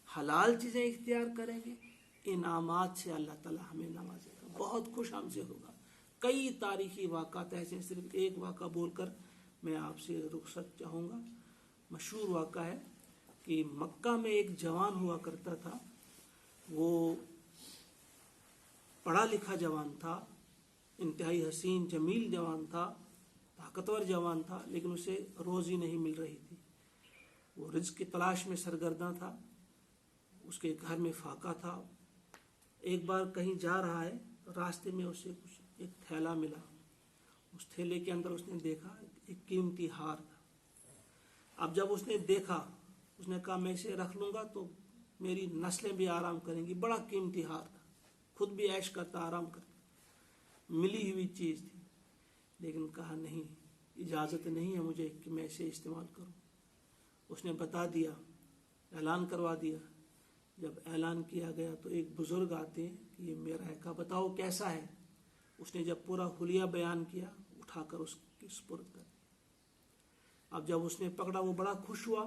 C: हलाल चीज़ें इख्तियार करेंगे, इनामात से अल्लाह ताला हमें नवाजेगा, बहुत खुश हमसे होगा। कई तारीखी वाक़ात ऐसे, सिर्फ एक वाक़ा बोलकर मैं आपसे रुखसत चाहूँगा। मशहूर वाक़ा है कि मक्का में एक जवान हुआ करता था, वो पढ़ा लिखा जवान था, इंतहाई हसीन जमील जवान था, ताकतवर जवान था, लेकिन उसे रोज़ी नहीं मिल रही थी। वो रिज़्क़ की तलाश में सरगर्दा था, उसके घर में फाका था। एक बार कहीं जा रहा है तो रास्ते में उसे कुछ एक थैला मिला, उस थैले के अंदर उसने देखा एक कीमती हार था। अब जब उसने देखा, उसने कहा मैं इसे रख लूँगा तो मेरी नस्लें भी आराम करेंगी, बड़ा कीमती हार था, खुद भी ऐश करता, आराम करता, मिली हुई चीज़ थी। लेकिन कहा नहीं, इजाज़त नहीं है मुझे कि मैं इसे इस्तेमाल करूं। उसने बता दिया, ऐलान करवा दिया। जब ऐलान किया गया तो एक बुज़ुर्ग आते हैं कि ये मेरा है, कहा बताओ कैसा है। उसने जब पूरा हुलिया बयान किया, उठाकर उसकी सुपुर्द कर दिया। अब जब उसने पकड़ा, वो बड़ा खुश हुआ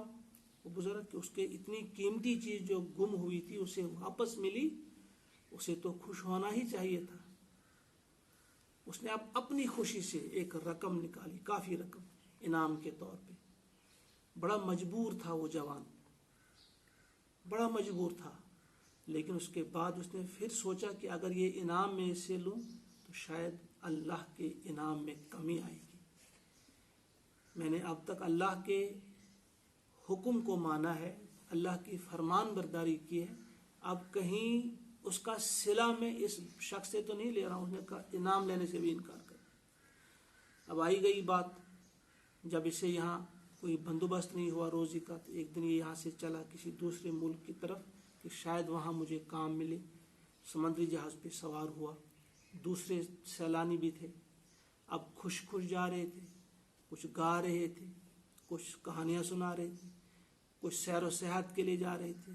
C: वो बुज़ुर्ग कि उसके इतनी कीमती चीज़ जो गुम हुई थी उसे वापस मिली, उसे तो खुश होना ही चाहिए था। उसने अब अपनी खुशी से एक रकम निकाली, काफ़ी रकम इनाम के तौर पे। बड़ा मजबूर था वो जवान, बड़ा मजबूर था, लेकिन उसके बाद उसने फिर सोचा कि अगर ये इनाम में इसे लूँ तो शायद अल्लाह के इनाम में कमी आएगी। मैंने अब तक अल्लाह के हुक्म को माना है, अल्लाह की फरमान बरदारी की है, अब कहीं اس کا صلہ میں اس شخص سے تو نہیں لے رہا ہوں. اس نے کہا انعام لینے سے بھی انکار کر. اب آئی گئی بات، جب اسے یہاں کوئی بندوبست نہیں ہوا روزی کا، تو ایک دن یہ یہاں سے چلا کسی دوسرے ملک کی طرف کہ شاید وہاں مجھے کام ملے. سمندری جہاز پہ سوار ہوا، دوسرے سیلانی بھی تھے. اب خوش خوش جا رہے تھے، کچھ گا رہے تھے، کچھ کہانیاں سنا رہے تھے، کچھ سیر و سیاحت کے لیے جا رہے تھے،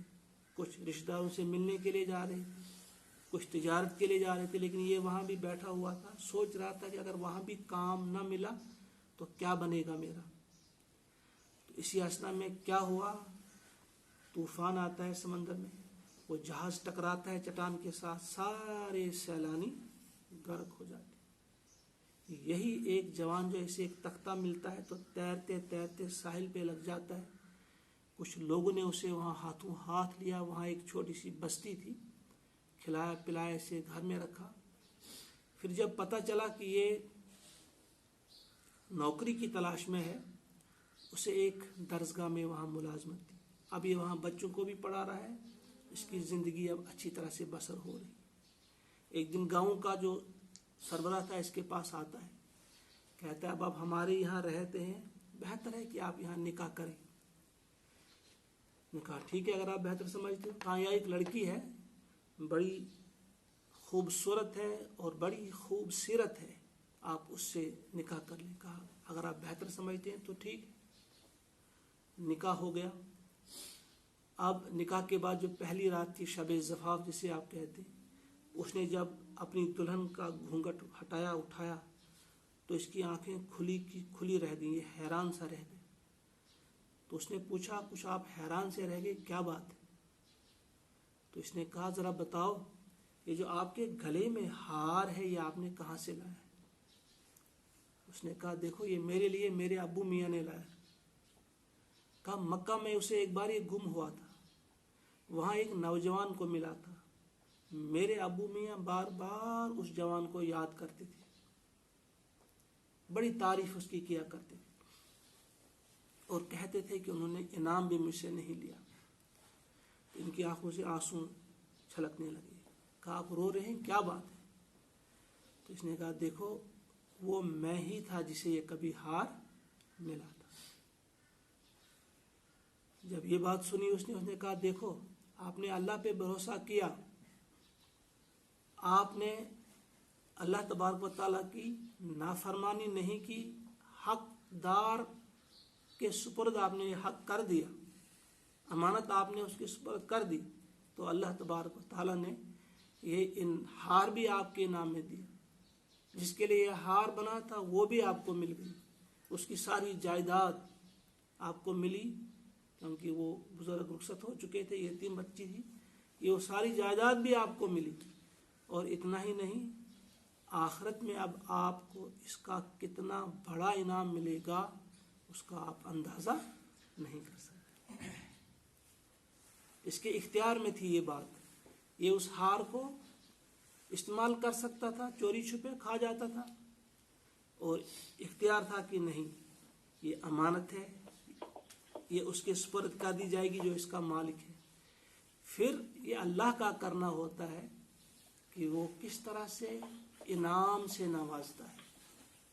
C: کچھ رشتہ داروں سے ملنے کے لیے جا رہے تھے، کچھ تجارت کے لیے جا رہے تھے. لیکن یہ وہاں بھی بیٹھا ہوا تھا، سوچ رہا تھا کہ اگر وہاں بھی کام نہ ملا تو کیا بنے گا میرا. تو اسی اثنا میں کیا ہوا، طوفان آتا ہے سمندر میں، وہ جہاز ٹکراتا ہے چٹان کے ساتھ، سارے سیلانی غرق ہو جاتے. یہی ایک جوان جو اسے ایک تختہ ملتا ہے تو تیرتے تیرتے ساحل پہ لگ جاتا ہے. کچھ لوگوں نے اسے وہاں ہاتھوں ہاتھ لیا. وہاں ایک چھوٹی سی بستی تھی، کھلایا پلایا اسے گھر میں رکھا. پھر جب پتہ چلا کہ یہ نوکری کی تلاش میں ہے، اسے ایک درسگاہ میں وہاں ملازمت تھی. اب یہ وہاں بچوں کو بھی پڑھا رہا ہے، اس کی زندگی اب اچھی طرح سے بسر ہو رہی. ایک دن گاؤں کا جو سربراہ تھا اس کے پاس آتا ہے، کہتا ہے اب آپ ہمارے یہاں رہتے ہیں، بہتر ہے کہ آپ یہاں نکاح کریں. نے کہا ٹھیک ہے اگر آپ بہتر سمجھتے ہو. کہاں یہاں ایک لڑکی ہے، بڑی خوبصورت ہے اور بڑی خوبصیرت ہے، آپ اس سے نکاح کر لیں. کہا اگر آپ بہتر سمجھتے ہیں تو ٹھیک ہے. نکاح ہو گیا. اب نکاح کے بعد جو پہلی رات تھی، شب زفاف جسے آپ کہتے ہیں، اس نے جب اپنی دلہن کا گھونگھٹ ہٹایا اٹھایا تو اس کی آنکھیں کھلی کی کھلی رہ گئیں. یہ حیران سا رہ گئے. تو اس نے پوچھا کچھ آپ حیران سے رہ گئے، کیا بات ہے؟ تو اس نے کہا ذرا بتاؤ، یہ جو آپ کے گلے میں ہار ہے یہ آپ نے کہاں سے لایا ہے؟ اس نے کہا دیکھو یہ میرے لیے میرے ابو میاں نے لایا. کہا مکہ میں اسے ایک بار یہ گم ہوا تھا، وہاں ایک نوجوان کو ملا تھا، میرے ابو میاں بار بار اس جوان کو یاد کرتے تھے، بڑی تعریف اس کی کیا کرتے تھے اور کہتے تھے کہ انہوں نے انعام بھی مجھ سے نہیں لیا. تو ان کی آنکھوں سے آنسو چھلکنے لگے. کہا آپ رو رہے ہیں، کیا بات ہے؟ تو اس نے کہا دیکھو وہ میں ہی تھا جسے یہ کبھی ہار ملا تھا. جب یہ بات سنی اس نے کہا دیکھو آپ نے اللہ پہ بھروسہ کیا، آپ نے اللہ تبارک و تعالیٰ کی نافرمانی نہیں کی، حقدار کے سپرد آپ نے حق کر دیا، امانت آپ نے اس کے سپرد کر دی، تو اللہ تبارک و تعالیٰ نے یہ ہار بھی آپ کے نام میں دیا. جس کے لیے یہ ہار بنا تھا وہ بھی آپ کو مل گئی، اس کی ساری جائیداد آپ کو ملی، کیونکہ وہ بزرگ رخصت ہو چکے تھے، یتیم بچی تھی، یہ وہ ساری جائیداد بھی آپ کو ملی. اور اتنا ہی نہیں، آخرت میں اب آپ کو اس کا کتنا بڑا انعام ملے گا اس کا آپ اندازہ نہیں کر سکتے. اس کے اختیار میں تھی یہ بات. یہ اس ہار کو استعمال کر سکتا تھا، چوری چھپے کھا جاتا تھا، اور اختیار تھا کہ نہیں یہ امانت ہے، یہ اس کے سپرد کر دی جائے گی جو اس کا مالک ہے. پھر یہ اللہ کا کرنا ہوتا ہے کہ وہ کس طرح سے انعام سے نوازتا ہے،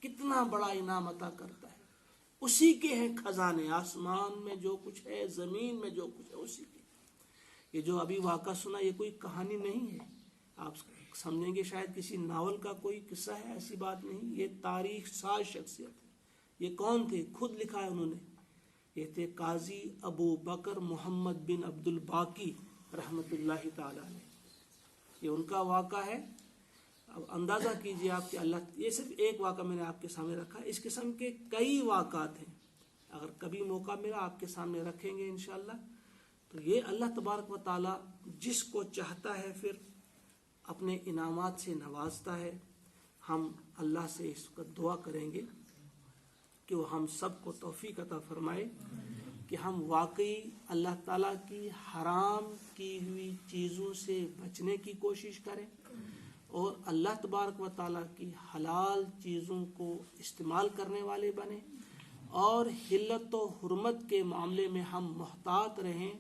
C: کتنا بڑا انعام عطا کرتا ہے. اسی کے ہیں خزانے، آسمان میں جو کچھ ہے، زمین میں جو کچھ ہے اسی کے. یہ جو ابھی واقعہ سنا یہ کوئی کہانی نہیں ہے، آپ سمجھیں گے شاید کسی ناول کا کوئی قصہ ہے، ایسی بات نہیں. یہ تاریخ ساز شخصیت ہے. یہ کون تھے؟ خود لکھا ہے انہوں نے. یہ تھے قاضی ابو بکر محمد بن عبد الباقی رحمۃ اللہ تعالی علیہ. یہ ان کا واقعہ ہے. اب اندازہ کیجئے آپ کہ اللہ، یہ صرف ایک واقعہ میں نے آپ کے سامنے رکھا ہے، اس قسم کے کئی واقعات ہیں. اگر کبھی موقع ملا آپ کے سامنے رکھیں گے انشاءاللہ. تو یہ اللہ تبارک و تعالی جس کو چاہتا ہے پھر اپنے انعامات سے نوازتا ہے. ہم اللہ سے اس کا دعا کریں گے کہ وہ ہم سب کو توفیق عطا فرمائے کہ ہم واقعی اللہ تعالیٰ کی حرام کی ہوئی چیزوں سے بچنے کی کوشش کریں اور اللہ تبارک و تعالیٰ کی حلال چیزوں کو استعمال کرنے والے بنیں، اور حلت و حرمت کے معاملے میں ہم محتاط رہیں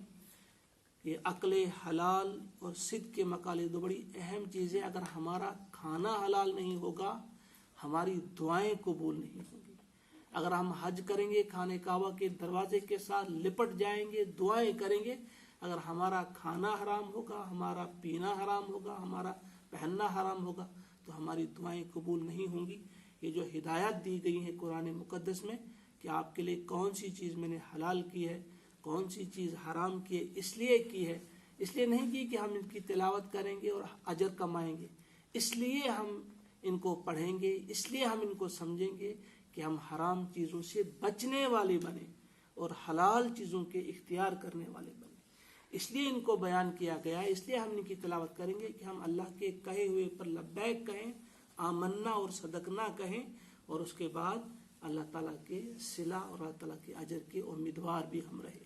C: یہ عقل حلال اور صدق کے مقالے دو بڑی اہم چیزیں. اگر ہمارا کھانا حلال نہیں ہوگا ہماری دعائیں قبول نہیں ہوں گی. اگر ہم حج کریں گے خانہ کعبہ کے دروازے کے ساتھ لپٹ جائیں گے دعائیں کریں گے, اگر ہمارا کھانا حرام ہوگا, ہمارا پینا حرام ہوگا, ہمارا پہننا حرام ہوگا تو ہماری دعائیں قبول نہیں ہوں گی. یہ جو ہدایات دی گئی ہیں قرآن مقدس میں کہ آپ کے لیے کون سی چیز میں نے حلال کی ہے, کون سی چیز حرام کی ہے, اس لیے کی ہے, اس لیے نہیں کی کہ ہم ان کی تلاوت کریں گے اور اجر کمائیں گے, اس لیے ہم ان کو پڑھیں گے, اس لیے ہم ان کو سمجھیں گے کہ ہم حرام چیزوں سے بچنے والے بنیں اور حلال چیزوں کے اختیار کرنے والے بنیں. اس لیے ان کو بیان کیا گیا ہے, اس لیے ہم ان کی تلاوت کریں گے کہ ہم اللہ کے کہے ہوئے پر لبیک کہیں, آمنا اور صدقنا کہیں, اور اس کے بعد اللہ تعالیٰ کے صلہ اور اللہ تعالیٰ کے اجر کے امیدوار بھی ہم رہے.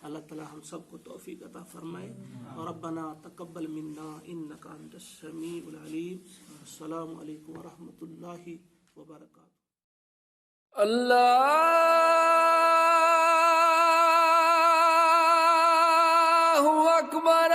C: اللہ تعالیٰ ہم سب کو توفیق عطا فرمائے. اور ربنا تقبل منا انک انت السمیع العلیم. السلام علیکم ورحمۃ اللہ وبرکاتہ.
A: اللہ اکبر.